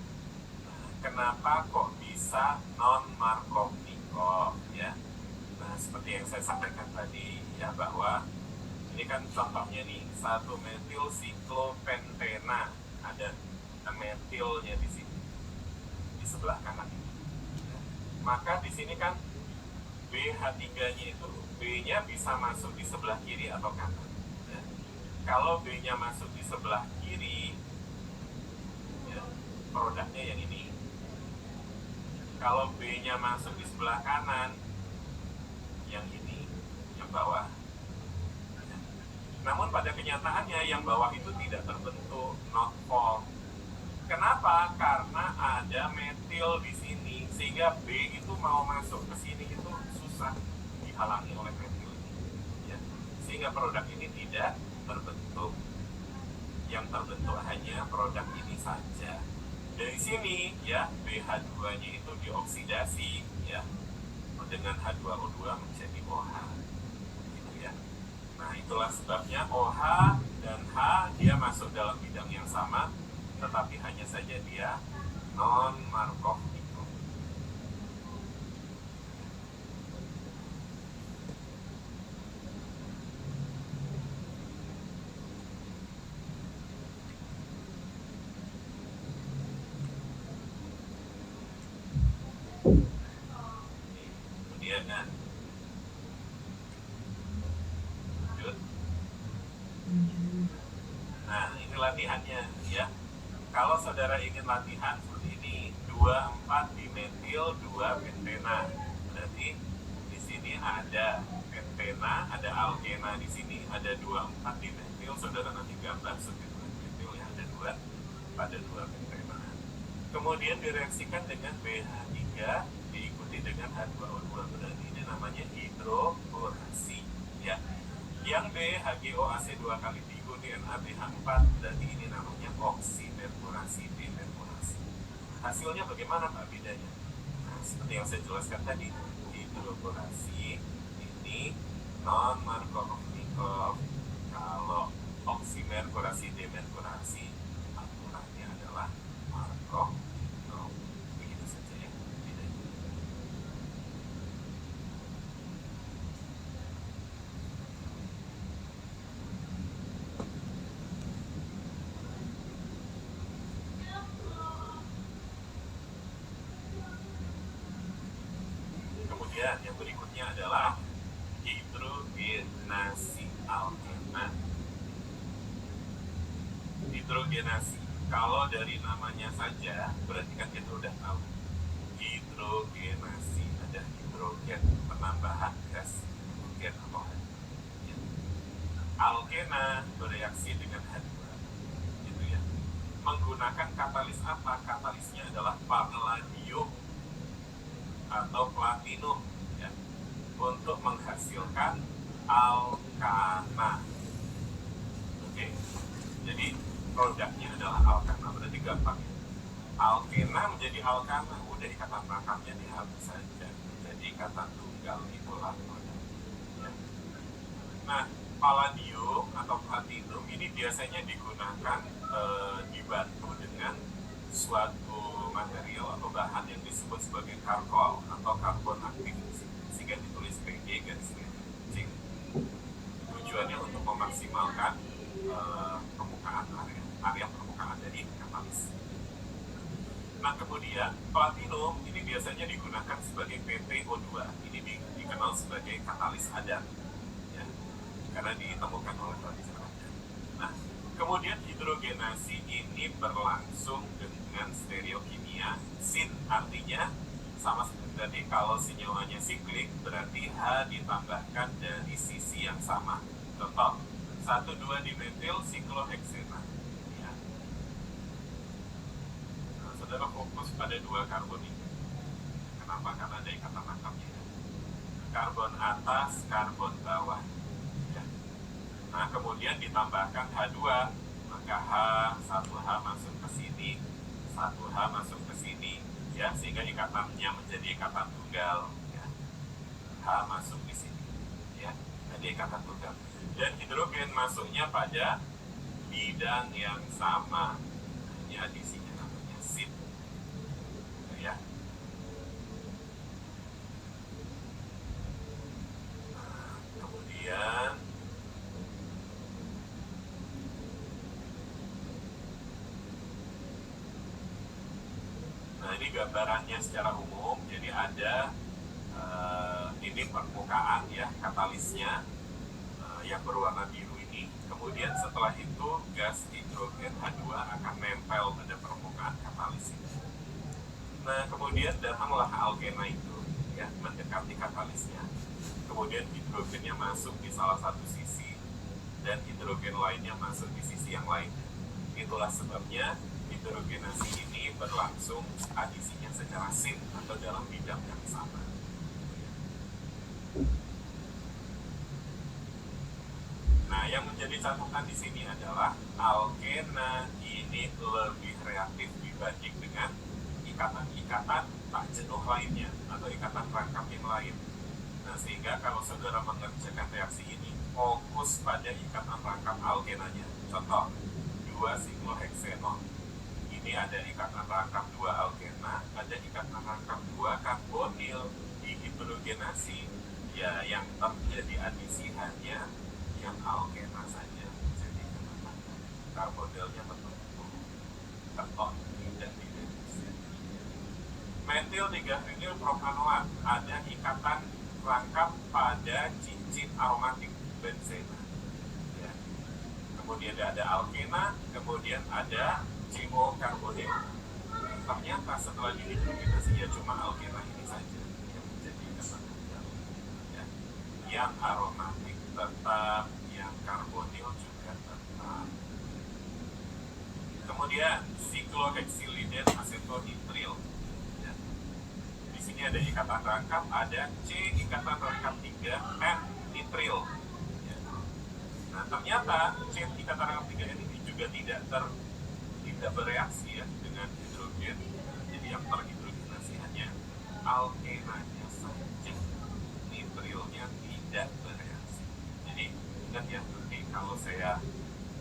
[SPEAKER 1] Nah, kenapa kok bisa non-Markovnikov ya? Nah, seperti yang saya sampaikan tadi ya, bahwa ini kan contohnya nih 1-metil siklopentana, ada metilnya di sini di sebelah kanan ini. Ya. Maka di sini kan BH3-nya itu B-nya bisa masuk di sebelah kiri atau kanan. Ya. Kalau B-nya masuk di sebelah kiri, ya, produknya yang ini. Kalau B-nya masuk di sebelah kanan, yang ini, yang bawah. Namun pada kenyataannya yang bawah itu tidak terbentuk, not formed. Kenapa? Karena ada metil di sini, sehingga B itu mau masuk ke sini itu susah, dihalangi oleh metil ini. Ya. sehingga produk ini tidak terbentuk. Yang terbentuk hanya produk ini saja. Dari sini ya BH2-nya itu dioksidasi ya dengan H2O2 menjadi OH. Gitu ya. Nah, itulah sebabnya OH dan H dia masuk dalam bidang yang sama, tetapi hanya saja dia non-Markov nikel. Kemudian lanjut. Nah, ini latihannya ya. Kalau saudara ingin latihan seperti ini, 24 dimetil 2 pentena. Berarti di sini ada pentena, ada alkena di sini, ada 24 dimetil. Saudara nanti gambar seperti dimetil ya, ada 2 pada 2 pentena. Kemudian direaksikan dengan BH3 diikuti dengan H2O2. Berarti ini namanya hidroborasi ya. Yang B HgOAC 2 kali diikuti NaBH4, berarti ini namanya oksimerkurasi demerkurasi. Hasilnya bagaimana Pak bedanya? Nah, seperti yang saya jelaskan tadi, hidroborasi ini non-Markov nikel. Kalau oksimerkurasi demerkurasi aturannya adalah Markov nikel. Begitu saja ya bedanya. Kemudian yang berikutnya adalah hidrogenasi alkena. Hidrogenasi, kalau dari namanya saja berarti kan kita udah tahu hidrogenasi, ada hidrogen, penambahan gas hidrogen atau hidrogen. Alkena bereaksi dengan H2 gitu ya, menggunakan katalis apa? Katalisnya adalah palladium atau platinum ya, untuk menghasilkan alkana. Oke, jadi produknya adalah alkana, berarti gampang ya. Alkena menjadi alkana, udah ikatan makamnya dihapus saja, jadi ikatan tunggal itulah produk ya. Nah, palladium atau platinum ini biasanya digunakan dibantu dengan suatu material atau bahan yang disebut sebagai karkol atau karbon aktif, sehingga ditulis Pg garis miring. Tujuannya untuk memaksimalkan permukaan area permukaan dari katalis. Nah, kemudian platinum ini biasanya digunakan sebagai PPO2. Ini dikenal sebagai katalis adan ya, karena ditemukan oleh platinum adan. Nah, kemudian hidrogenasi ini berlangsung dengan stereokimia sin, artinya sama seperti tadi, kalau senyawanya siklik berarti H ditambahkan dari sisi yang sama. Contoh 1,2 dimetil sikloheksena ya. Nah, saudara fokus pada 2 karbon ini. Kenapa? Karena ada ikatan makamnya ya. Karbon atas, karbon bawah ya. Nah, kemudian ditambahkan H2, maka satu H masuk ke sini, satu H masuk ke sini ya, sehingga ikatannya menjadi ikatan tunggal ya. H masuk di sini ya, jadi ikatan tunggal. Dan hidrogen masuknya pada bidang yang sama, ini adisinya namanya SIP ya. Nah, kemudian ini gambarannya secara umum. Jadi ada ini permukaan ya, katalisnya yang berwarna biru ini. Kemudian setelah itu gas hidrogen H2 akan nempel pada permukaan katalis ini. Nah, kemudian datanglah alkena itu ya, mendekati katalisnya. Kemudian hidrogennya masuk di salah satu sisi dan hidrogen lainnya masuk di sisi yang lain. Itulah sebabnya hidrogenasi ini berlangsung adisinya secara sin atau dalam bidang yang sama. Nah, yang menjadi catatan di sini adalah alkena ini lebih reaktif dibanding dengan ikatan-ikatan tak jenuh lainnya atau ikatan rangkap yang lain. Nah, sehingga kalau saudara mengerjakan reaksi ini, fokus pada ikatan rangkap alkenanya. Contoh, 2-sikloheksenon. Ini ada ikatan rangkap 2 alkena, ada ikatan rangkap 2 karbonil. Dihidrogenasi, ya yang terjadi adisi hanya yang alkena saja. Jadi karbonilnya tertentu, ketok, tidak direduksi. Metil 3-vinyl propanoat, ada ikatan rangkap pada cincin aromatik benzena. Ya. Kemudian ada alkena, kemudian ada cimokarbonil. Ternyata setelah dihidrogenasi ya cuma alkena ini saja yang menjadi ikatan tunggal. Ya. Yang aromatik tetap, yang karbonil juga tetap. Kemudian sikloheksiliden asetonitril. Ya. Di sini ada ikatan rangkap, ada C ikatan rangkap 3 N nitril. Ya. Nah, ternyata C ikatan rangkap 3 N ini juga tidak bereaksi ya dengan hidrogen. Jadi yang terhidrogenasi hanya alkenanya saja, nitrilnya tidak bereaksi. Jadi ingat ya, nanti kalau saya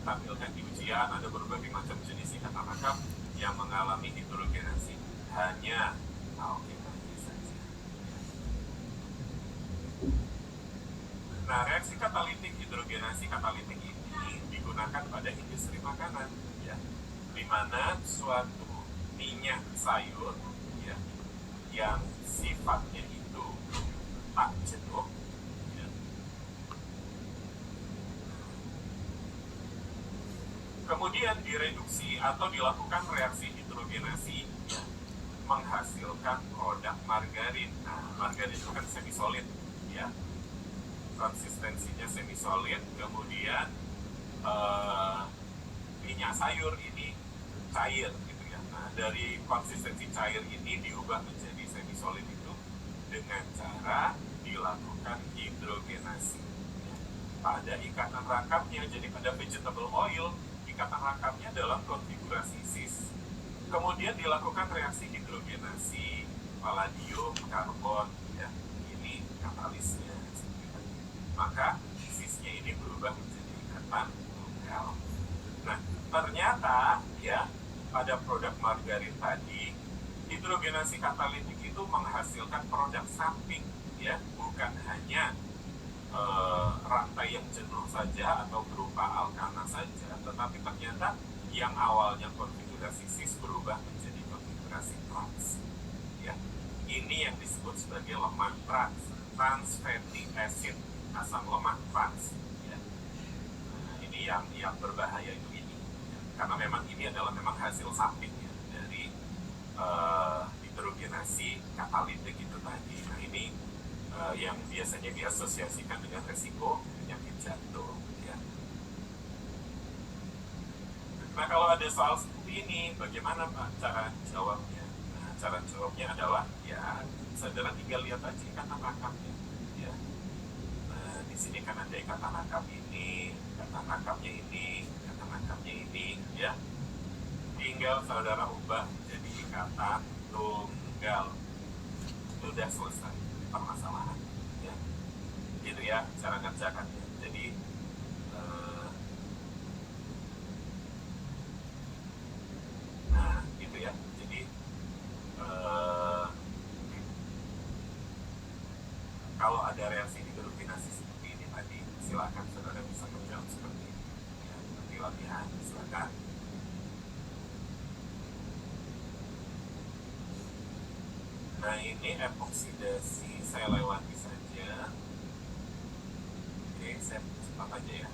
[SPEAKER 1] tampilkan di ujian ada berbagai macam jenis ikatan rangkap yang mengalami hidrogenasi, hanya alkenanya saja. Nah, reaksi katalitik hidrogenasi katalitik ini digunakan pada industri makanan, ya, di mana suatu minyak sayur ya, yang sifatnya itu tak jenuh ya, kemudian direduksi atau dilakukan reaksi hidrogenasi ya, menghasilkan produk margarin. Nah, margarin itu kan semi solid ya, konsistensinya semi solid, kemudian minyak sayur ini cair gitu ya. Nah, dari konsistensi cair ini diubah menjadi semi solid itu dengan cara dilakukan hidrogenasi ya, pada ikatan rangkapnya. Jadi pada vegetable oil ikatan rangkapnya dalam konfigurasi cis, kemudian dilakukan reaksi hidrogenasi palladium karbon ya, ini katalisnya, maka cisnya ini berubah menjadi ikatan tunggal. Nah, ternyata ya pada produk margarin tadi hidrogenasi katalitik itu menghasilkan produk samping ya, bukan hanya rantai yang jenuh saja atau berupa alkana saja, tetapi ternyata yang awalnya konfigurasi cis berubah menjadi konfigurasi trans ya. Ini yang disebut sebagai lemak trans fatty acid, asam lemak trans ya. Nah, ini yang berbahaya itu ini ya. Karena memang ini adalah memang hasil samping ya, dari hidrogenasi katalitik itu tadi. Nah, ini yang biasanya diasosiasikan dengan resiko penyakit jantung ya. Nah, kalau ada soal seperti ini, bagaimana Pak cara jawabnya? Nah, cara jawabnya adalah ya saudara tinggal lihat aja ikatan rangkapnya ya. Nah, di sini kan ada ikatan rangkap ini, ikatan rangkapnya ini, ikatan rangkapnya ini ya. Tinggal saudara ubah jadi ikatan tunggal. Sudah selesai permasalahan ya. Gitu ya cara ngerjakannya. Jadi nah gitu ya. Jadi kalau ada reaksi hidrogenasi seperti ini tadi, silakan saudara bisa menjawab seperti ini ya. Nanti latihan silakan. Nah, ini epoksidasi saya lewati saja. Oke, saya cepat aja ya.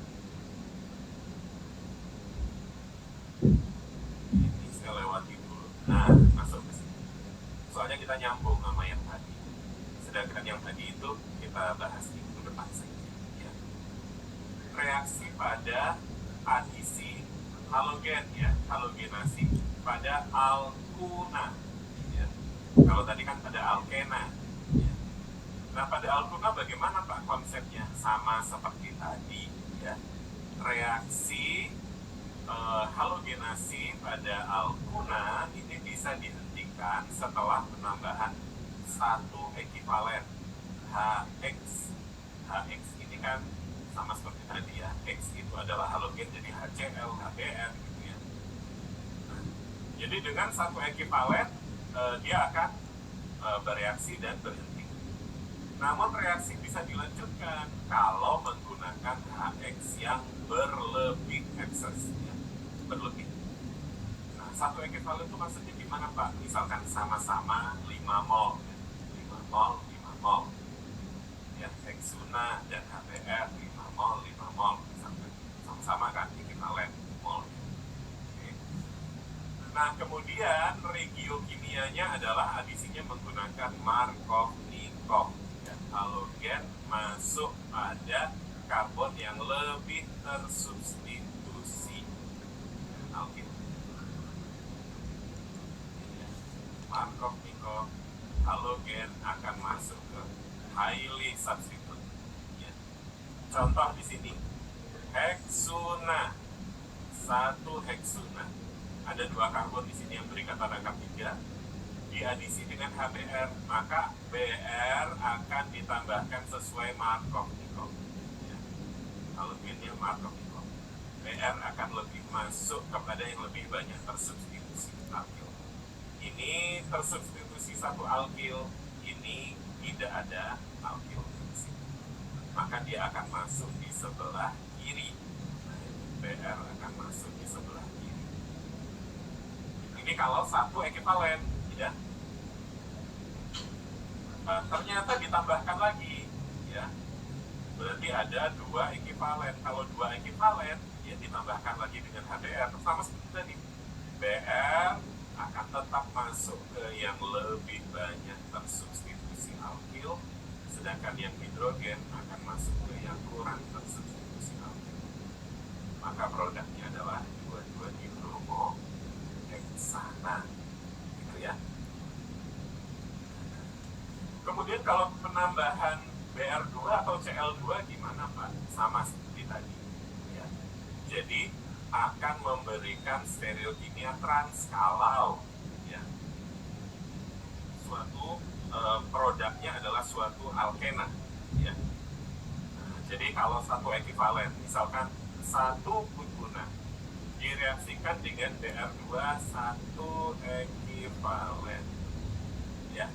[SPEAKER 1] Ini saya lewati dulu. Nah, masuk ke sini. Soalnya kita nyambung sama yang tadi. Sedangkan yang tadi itu kita bahas di minggu depan saja. Ya. Reaksi pada adisi halogen ya, halogenasi pada alkuna. Kalau tadi kan pada alkena ya. Nah, pada alkuna bagaimana Pak konsepnya? Sama seperti tadi ya. reaksi halogenasi pada alkuna ini bisa dihentikan setelah penambahan satu ekivalen HX. HX ini kan sama seperti tadi ya, X itu adalah halogen, jadi HCl, HBr gitu ya. Nah, jadi dengan satu ekivalen dia akan bereaksi dan berhenti. Namun reaksi bisa dilanjutkan kalau menggunakan HX yang berlebih ekses ya, berlebih. Nah, satu ekivalen itu maksudnya gimana Pak? Misalkan sama-sama 5 mol ya. 5 mol, 5 mol ya, hexuna dan HBr 5 mol, 5 mol misalkan. Sama-sama kan ekivalen mol. Oke. Nah, kemudian regiokimianya adalah adisinya menggunakan Markov-Nikov ya, halogen masuk pada karbon yang lebih tersubstitusi alkil. Markov-Nikov halogen akan masuk ke highly substitute. Ya. Contoh di sini, hexuna, 1 hexuna. Ada 2 karbon di sini yang berikatan angka 3. Diadisi dengan HBr, maka Br akan ditambahkan sesuai Markov-Nikov. Ya. Halogennya Markov-Nikov. Br akan lebih masuk kepada yang lebih banyak tersubstitusi alkil. Ini tersubstitusi satu alkil, ini tidak ada alkil di sini. Maka dia akan masuk di sebelah kiri. Br akan masuk di sebelah kiri. Ini kalau satu ekivalen, ya. Ternyata ditambahkan lagi, ya. Berarti ada 2 ekivalen. Kalau 2 ekivalen, ya ditambahkan lagi dengan HBr. Sama seperti tadi, Br akan tetap masuk ke yang lebih banyak tersubstitusi alkil, sedangkan yang hidrogen akan masuk ke yang kurang tersubstitusi alkil. Maka produknya adalah 2,2 dibromoheksana, gitu ya. Kemudian kalau penambahan Br2 atau Cl2 gimana Pak? Sama seperti tadi. Ya. Jadi akan memberikan stereokimia trans kalau ya, suatu produknya adalah suatu alkena. Ya. Nah, jadi kalau satu ekivalen, misalkan 1 butuna direaksikan dengan Br2 1 ekivalen, ya.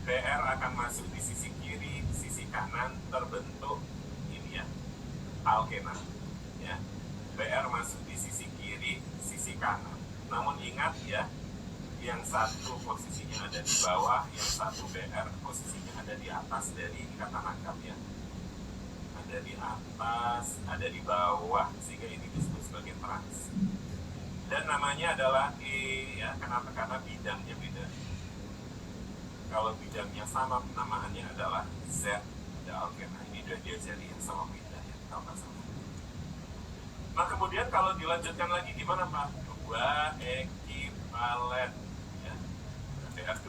[SPEAKER 1] Br akan masuk di sisi kiri, sisi kanan terbentuk ini ya, alkena. Ya. Br masuk di sisi kiri, sisi kanan. Namun ingat ya, yang satu posisinya ada di bawah, yang satu Br posisinya ada di atas dari ikatan angkat ya. Ada di atas, ada di bawah, sehingga ini disebut sebagai trans. Dan namanya adalah E ya, kenapa? Karena bidangnya beda. Kalau bidangnya sama, penamaannya adalah Z. Ada alkena, ini udah diajarin sama bidang ya, kalau sama. Nah kemudian kalau dilanjutkan lagi gimana Pak? 2 ekivalen ya, Br2.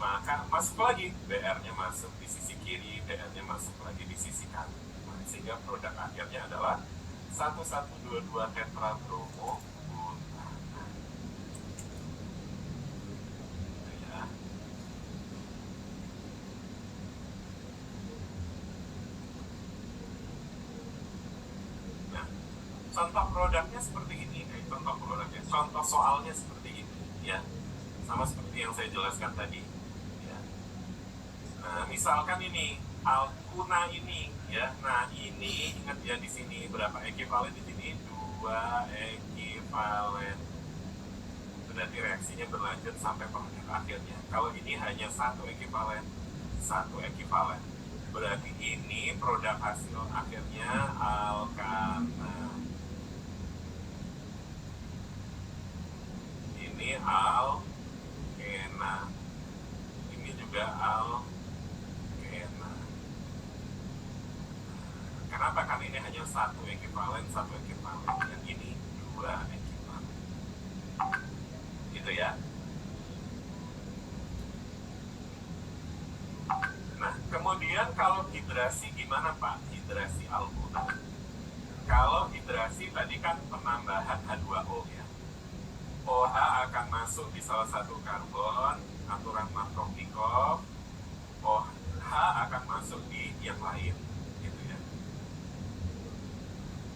[SPEAKER 1] Maka masuk lagi, Br-nya masuk di sisi kiri, Br-nya masuk lagi di sisi kanan. Nah, sehingga produk akhirnya adalah 1122 tetrabromo butana. Ya. Contoh produknya seperti ini, contoh soalnya seperti ini, ya, sama seperti yang saya jelaskan tadi. Ya. Nah, misalkan ini alkuna ini, ya, nah ini ingat ya di sini berapa ekivalen di sini 2 ekivalen. Berarti reaksinya berlanjut sampai produk akhirnya. Kalau ini hanya 1 ekivalen, 1 ekivalen. Berarti ini produk hasil akhirnya alkana. Ini alkena, ini juga alkena. Kenapa? Karena ini hanya 1 ekivalen, yang ini 2 ekivalen. Gitu ya. Nah, kemudian kalau hidrasi gimana Pak? Hidrasi alkuna. Kalau hidrasi tadi kan penambahan H2O ya. OH akan masuk di salah satu karbon, aturan Markov-Nikov. OH akan masuk di yang lain, gitu ya.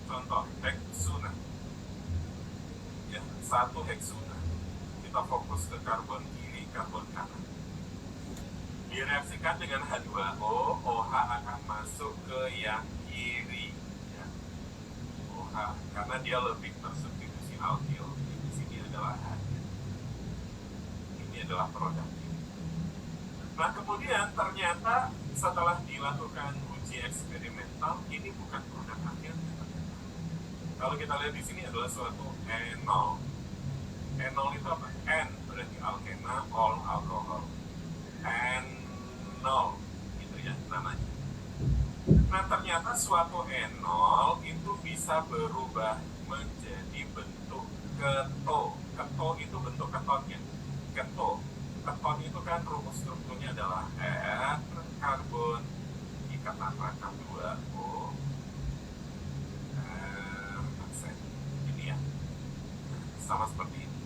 [SPEAKER 1] Contoh, heksuna. Ya, satu heksuna. Kita fokus ke karbon kiri, karbon kanan. Direaksikan dengan H2O, OH akan masuk ke yang kiri. Ya. OH, karena dia lebih tersubstitusi alkil. Di sini adalah H. Ini adalah produk. Nah, kemudian ternyata setelah dilakukan uji eksperimental, ini bukan produk akhirnya. Kalau kita lihat di sini adalah suatu enol. Enol itu apa? N berarti alkena, ol alkohol. Enol, gitu ya namanya. Nah, ternyata suatu enol itu bisa berubah menjadi bentuk keto. Keto itu bentuk ketonnya. Keto. Keton itu kan rumus strukturnya adalah R, karbon, ikatan rangka 2O, ini ya, sama seperti ini.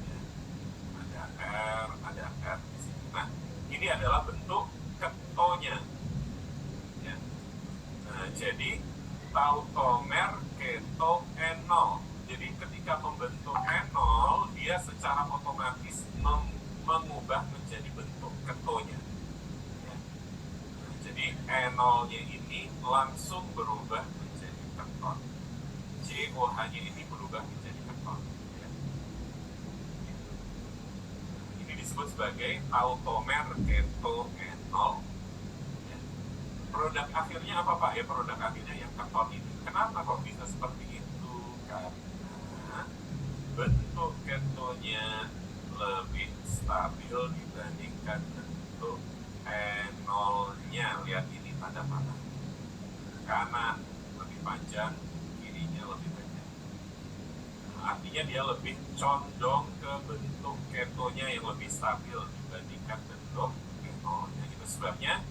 [SPEAKER 1] Ya. Ada R di sini. Nah, ini adalah bentuk ketonya. Ya. Nah, jadi tautomer keto enol. Jadi ketika membentuk enol, dia secara otomatis mengubah menjadi bentuk ketonya. Ya. Nah, jadi enolnya ini langsung berubah menjadi keton. COH-nya ini berubah menjadi keton. Ya. Ini disebut sebagai tautomer keto enol. Ya. Produk akhirnya apa Pak? Ya produk akhirnya yang keton ini. Kenapa kok bisa seperti itu? Karena bentuk ketonya lebih stabil dibandingkan bentuk enolnya. Lihat ini tanda panah. Kanan lebih panjang, kirinya lebih pendek. Artinya dia lebih condong ke bentuk ketonya yang lebih stabil dibandingkan bentuk enolnya. Itu sebabnya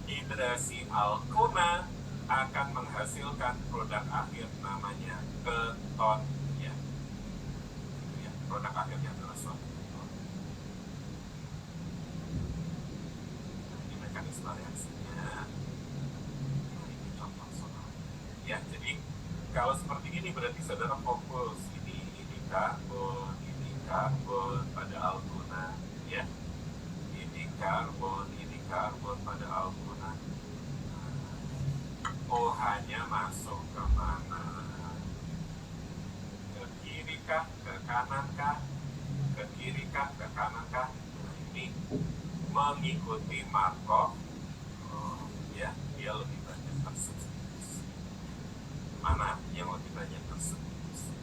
[SPEAKER 1] hidrasi alkona akan menghasilkan produk akhir namanya keton. Ya. Produk akhirnya adalah suatu keton. Ini mekanisme reaksinya. Ini contoh soal. Ya, jadi kalau seperti ini berarti saudara fokus ini karbon pada alkona, ya. Ini karbon pada alkona. OH-nya masuk ke mana? Ke kiri kah? Ke kanan kah? Ke kiri kah? Ke kanan kah? Nah, ini mengikuti Markov. Ya, dia lebih banyak tersubstitusi. Mana yang lebih banyak tersubstitusi?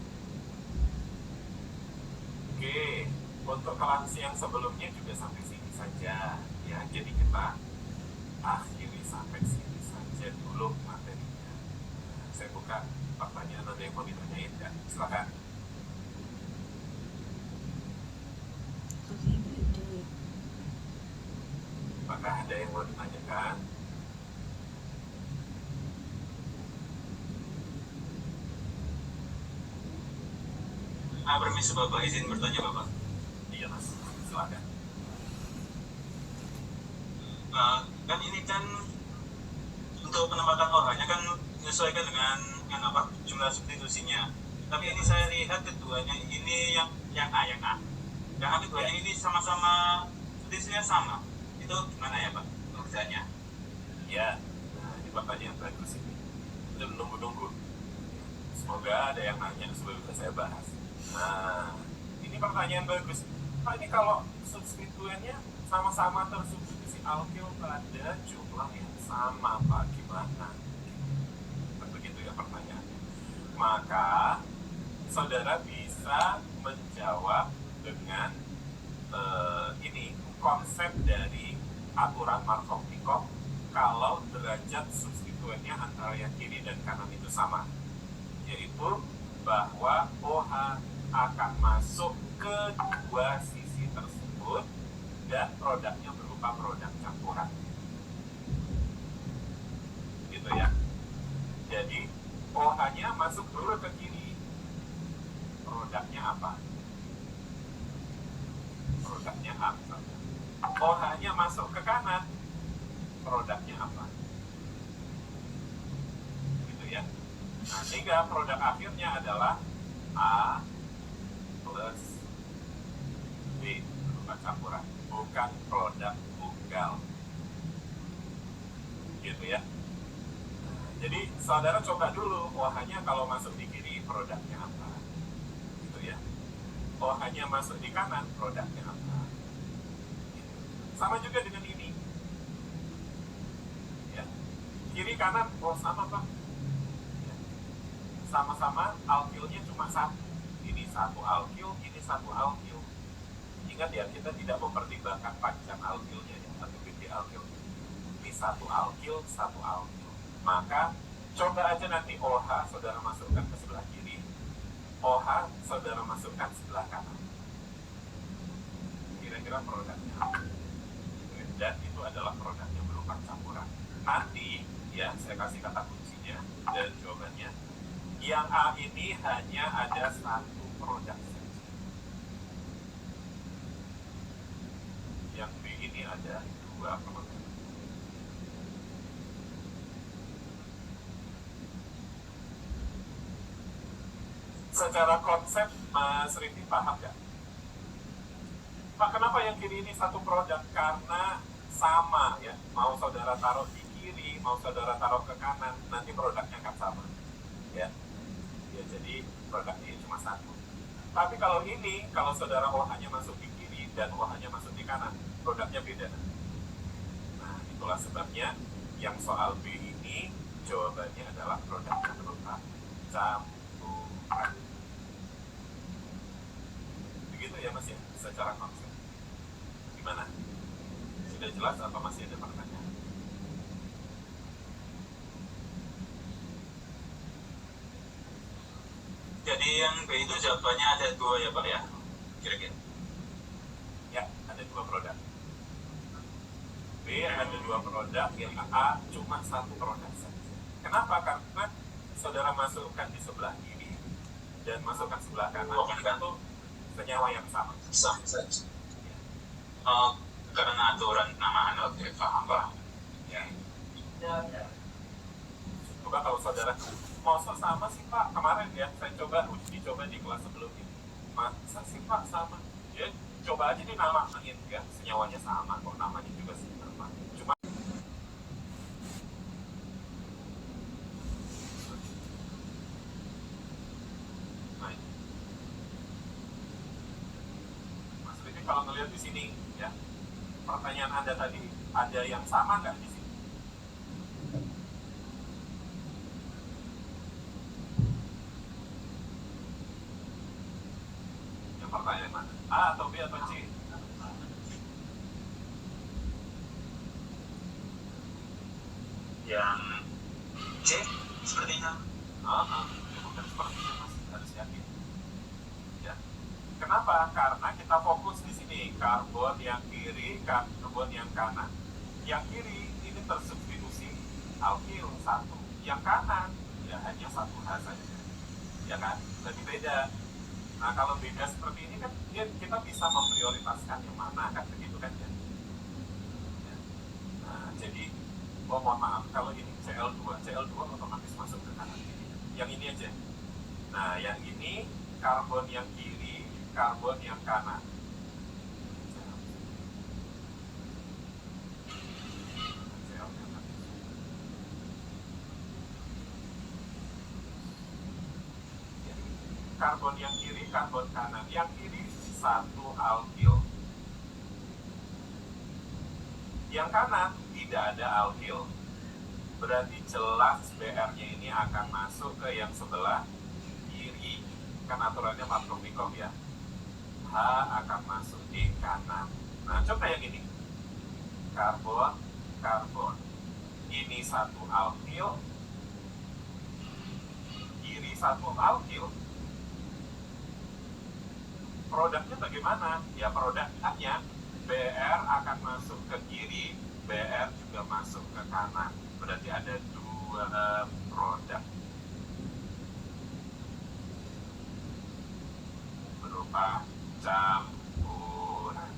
[SPEAKER 1] Oke, untuk kelas yang sebelumnya juga sampai sini saja. Ya, jadi kita akhiri sampai sini saja dulu materinya. Saya buka pertanyaan, ada yang mau ditanyain kan? Silakan. Apakah ada yang mau ditanyakan?
[SPEAKER 2] Permisi Bapak, izin bertanya Bapak.
[SPEAKER 1] Iya Mas, silakan.
[SPEAKER 2] Kan ini kan untuk penempatan OH-nya kan menyesuaikan dengan apa jumlah substitusinya. Tapi ini saya lihat keduanya ini yang A. Yang keduanya ini sama-sama substitusinya sama. Itu gimana ya Pak kerjanya?
[SPEAKER 1] Ya, nah, ini pertanyaan bagus ini. Udah menunggu-nunggu. Semoga ada yang nanya supaya bisa saya bahas. Nah, ini pertanyaan bagus. Pak, ini kalau substituennya sama-sama tersubstitusi alkil pada jumlah yang sama, Pak, gimana? Begitu ya pertanyaannya. Maka, saudara bisa menjawab dengan ini konsep dari aturan Markov-Nikov kalau derajat substituennya antara yang kiri dan kanan itu sama, yaitu bahwa OH akan masuk ke dua sisi tersebut dan produknya berupa produk campuran, gitu ya. Jadi OH OH-nya masuk dulu ke kiri. Produknya apa? Produknya apa? OH-nya masuk ke kanan. Produknya apa? Gitu ya. Nah, sehingga produk akhirnya adalah A plus B berupa campuran, bukan produk tunggal. Gitu ya. Jadi saudara coba dulu OH-nya kalau masuk di kiri produknya apa, gitu ya. OH-nya masuk di kanan produknya apa. Sama juga dengan ini, ya. Kiri kanan sama Pak, ya. Sama-sama alkilnya cuma satu. Ini satu alkil, ini satu alkil. Ingat ya, kita tidak mempertimbangkan panjang alkilnya ya, atau gede alkilnya. Ini satu alkil, satu alkil. Maka coba aja nanti OH saudara masukkan ke sebelah kiri, OH saudara masukkan sebelah kanan. Kira-kira produknya apa? Dan itu adalah produknya berupa campuran. Nanti ya saya kasih kata kuncinya dan jawabannya. Yang A ini hanya ada satu produk saja. Yang B ini ada dua produk. Secara konsep, Mas Rifki paham nggak? Pak, kenapa yang kiri ini satu produk? Karena sama ya, mau saudara taruh di kiri, mau saudara taruh ke kanan, nanti produknya akan sama. Ya, ya jadi produknya cuma satu. Tapi kalau ini, kalau saudara OH-nya masuk di kiri dan OH-nya masuk di kanan, produknya beda. Nah, itulah sebabnya yang soal B ini jawabannya adalah produknya berupa campuran. Begitu ya Mas ya, secara konsep. Gimana? Sudah jelas apa masih ada pertanyaan?
[SPEAKER 2] Jadi yang B itu jawabannya ada dua ya Pak ya? Kira-kira?
[SPEAKER 1] Ya, ada dua produk. B ada dua produk, yang A cuma satu produk saja. Kenapa? Karena saudara masukkan di sebelah kiri dan masukkan sebelah kanan itu senyawa yang sama.
[SPEAKER 2] Sama saja. Oh, karena aturan namaan, oke, paham.
[SPEAKER 1] Ya. Coba kalau saudara mau sama sih Pak, kemarin ya saya coba uji coba di kelas sebelumnya. Masa sih Pak sama? Ya coba aja nih namain ya, senyawanya sama kok, namanya juga sama. Cuma Mas Riki kalau ngelihat di sini ya, pertanyaan Anda tadi ada yang sama nggak di sini? Yang pertanyaan mana? A atau B atau C?
[SPEAKER 2] Yang C sepertinya.
[SPEAKER 1] Bukan sepertinya Mas, harus yakin. Ya. Kenapa? Karena kita fokus di sini karbon yang kiri, karbon yang kanan. Yang kiri ini tersubstitusi alkil satu, yang kanan ya hanya satu H saja, ya kan? Jadi beda. Nah kalau beda seperti ini kan kita bisa memprioritaskan yang mana kan begitu kan ya? Ya. Nah jadi mohon maaf kalau ini CL2 otomatis masuk ke kanan ini. Yang ini aja. Nah yang ini karbon yang kiri, karbon yang kanan. Karbon yang kiri, karbon kanan. Yang kiri satu alkil. Yang kanan tidak ada alkil. Berarti jelas BR-nya ini akan masuk ke yang sebelah kiri. Kan aturannya Markovnikov ya. H akan masuk di kanan. Nah, coba yang ini. Karbon, karbon. Ini satu alkil. Kiri satu alkil. Produknya bagaimana? Ya produknya BR akan masuk ke kiri, BR juga masuk ke kanan. Berarti ada dua produk. apa? Campuran.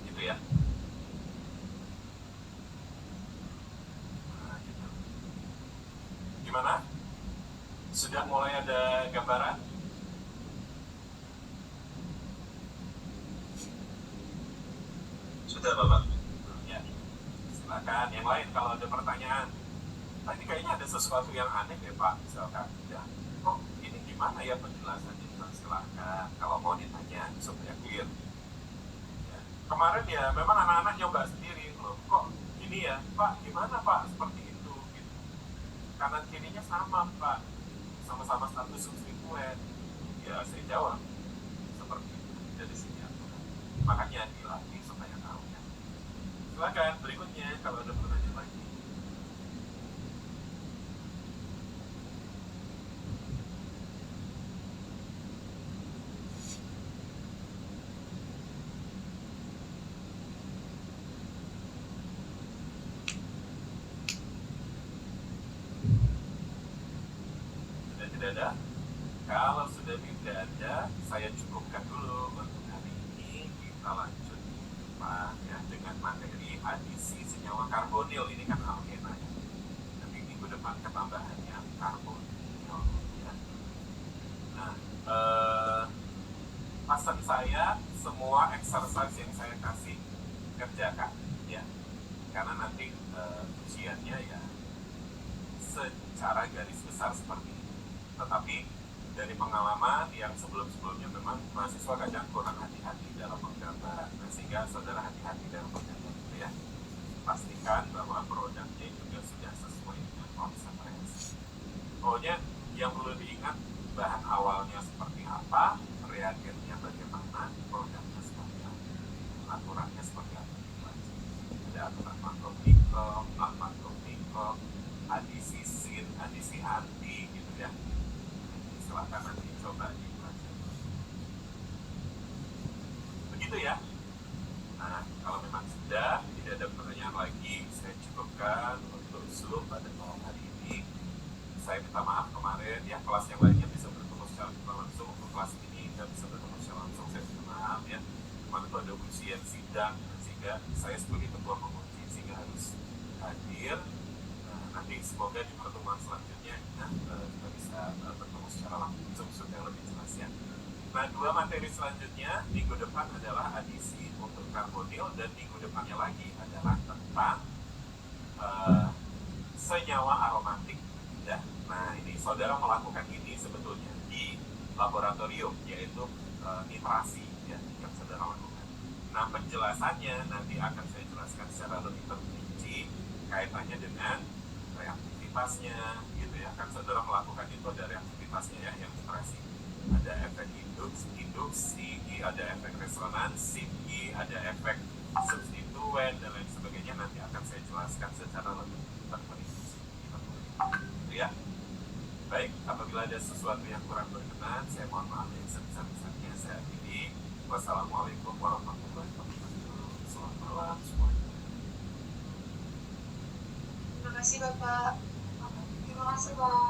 [SPEAKER 1] Gitu ya. Nah, gitu. Gimana? Sudah mulai ada gambaran?
[SPEAKER 2] Sudah Bapak.
[SPEAKER 1] Ya. Silakan. Yang lain kalau ada pertanyaan. Tadi kayaknya ada sesuatu yang aneh ya Pak. Misalkan, ya, kok ini gimana ya penjelasannya? Silakan. Kalau mau ditanya supaya clear. Ya. Kemarin ya memang anak-anak nyoba sendiri loh. Kok ini ya Pak? Gimana Pak? Seperti itu. Gitu. Kanan kirinya sama Pak. Sama-sama status substituen. Ya saya jawab seperti itu dari sini aturan. Makanya dilatih supaya tahu ya. Silakan berikutnya kalau ada pertanyaan lagi. Sudah tidak ada? Kalau sudah tidak ada, saya cukupkan dulu untuk hari ini. Kita lanjut Pak ya dengan materi adisi senyawa karbonil. Ini kan alkena ya. Nanti minggu depan ketambahannya karbonil ya. Nah, pesan saya semua exercise yang saya kasih kerjakan ya. Karena nanti ujiannya ya secara garis besar seperti ini. Tetapi dari pengalaman yang sebelum-sebelumnya memang mahasiswa kadang kurang hati-hati dalam menggambar. Nah, sehingga saudara hati-hati dalam menggambar gitu ya. Pastikan bahwa produknya juga sudah sesuai dengan konsep reaksi. Pokoknya yang perlu diingat bahan awalnya seperti apa, reagennya bagaimana, produknya seperti apa, aturannya seperti apa. Ada aturan makro-mikro, adisi sin, adisi anti gitu ya. Silahkan nanti coba dipelajari. Begitu ya. Nah, kalau memang sudah tidak ada pertanyaan lagi, saya cukupkan untuk Zoom pada malam hari ini. Saya minta maaf kemarin ya, kelas yang lainnya bisa bertemu secara langsung, untuk kelas ini tidak bisa bertemu secara langsung. Saya minta maaf ya. Kemarin itu ada ujian sidang, sehingga saya sebagai ketua penguji sehingga harus hadir. Nanti semoga di pertemuan selanjutnya kita bisa bertemu secara langsung supaya lebih jelas ya. Nah, 2 materi selanjutnya minggu depan adalah adisi untuk karbonil dan minggu depannya lagi adalah tentang senyawa aromatik. Ya. Nah, ini saudara melakukan ini sebetulnya di laboratorium yaitu nitrasi ya, yang saudara lakukan. Nah, penjelasannya nanti akan saya jelaskan secara lebih terperinci kaitannya dengan reaktivitasnya gitu ya. Kan saudara melakukan itu ada reaktivitasnya ya, yang nitrasi. Ada efek induksi, ada efek resonansi, ada efek substituen dan lain sebagainya. Nanti akan saya jelaskan secara lebih terperinci gitu ya. Baik, apabila ada sesuatu yang kurang berkenan, saya mohon maaf yang sebesar-besarnya. Saya akhiri. Wassalamualaikum warahmatullahi wabarakatuh. Selamat malam semuanya.
[SPEAKER 4] Terima kasih Bapak. Terima kasih Pak.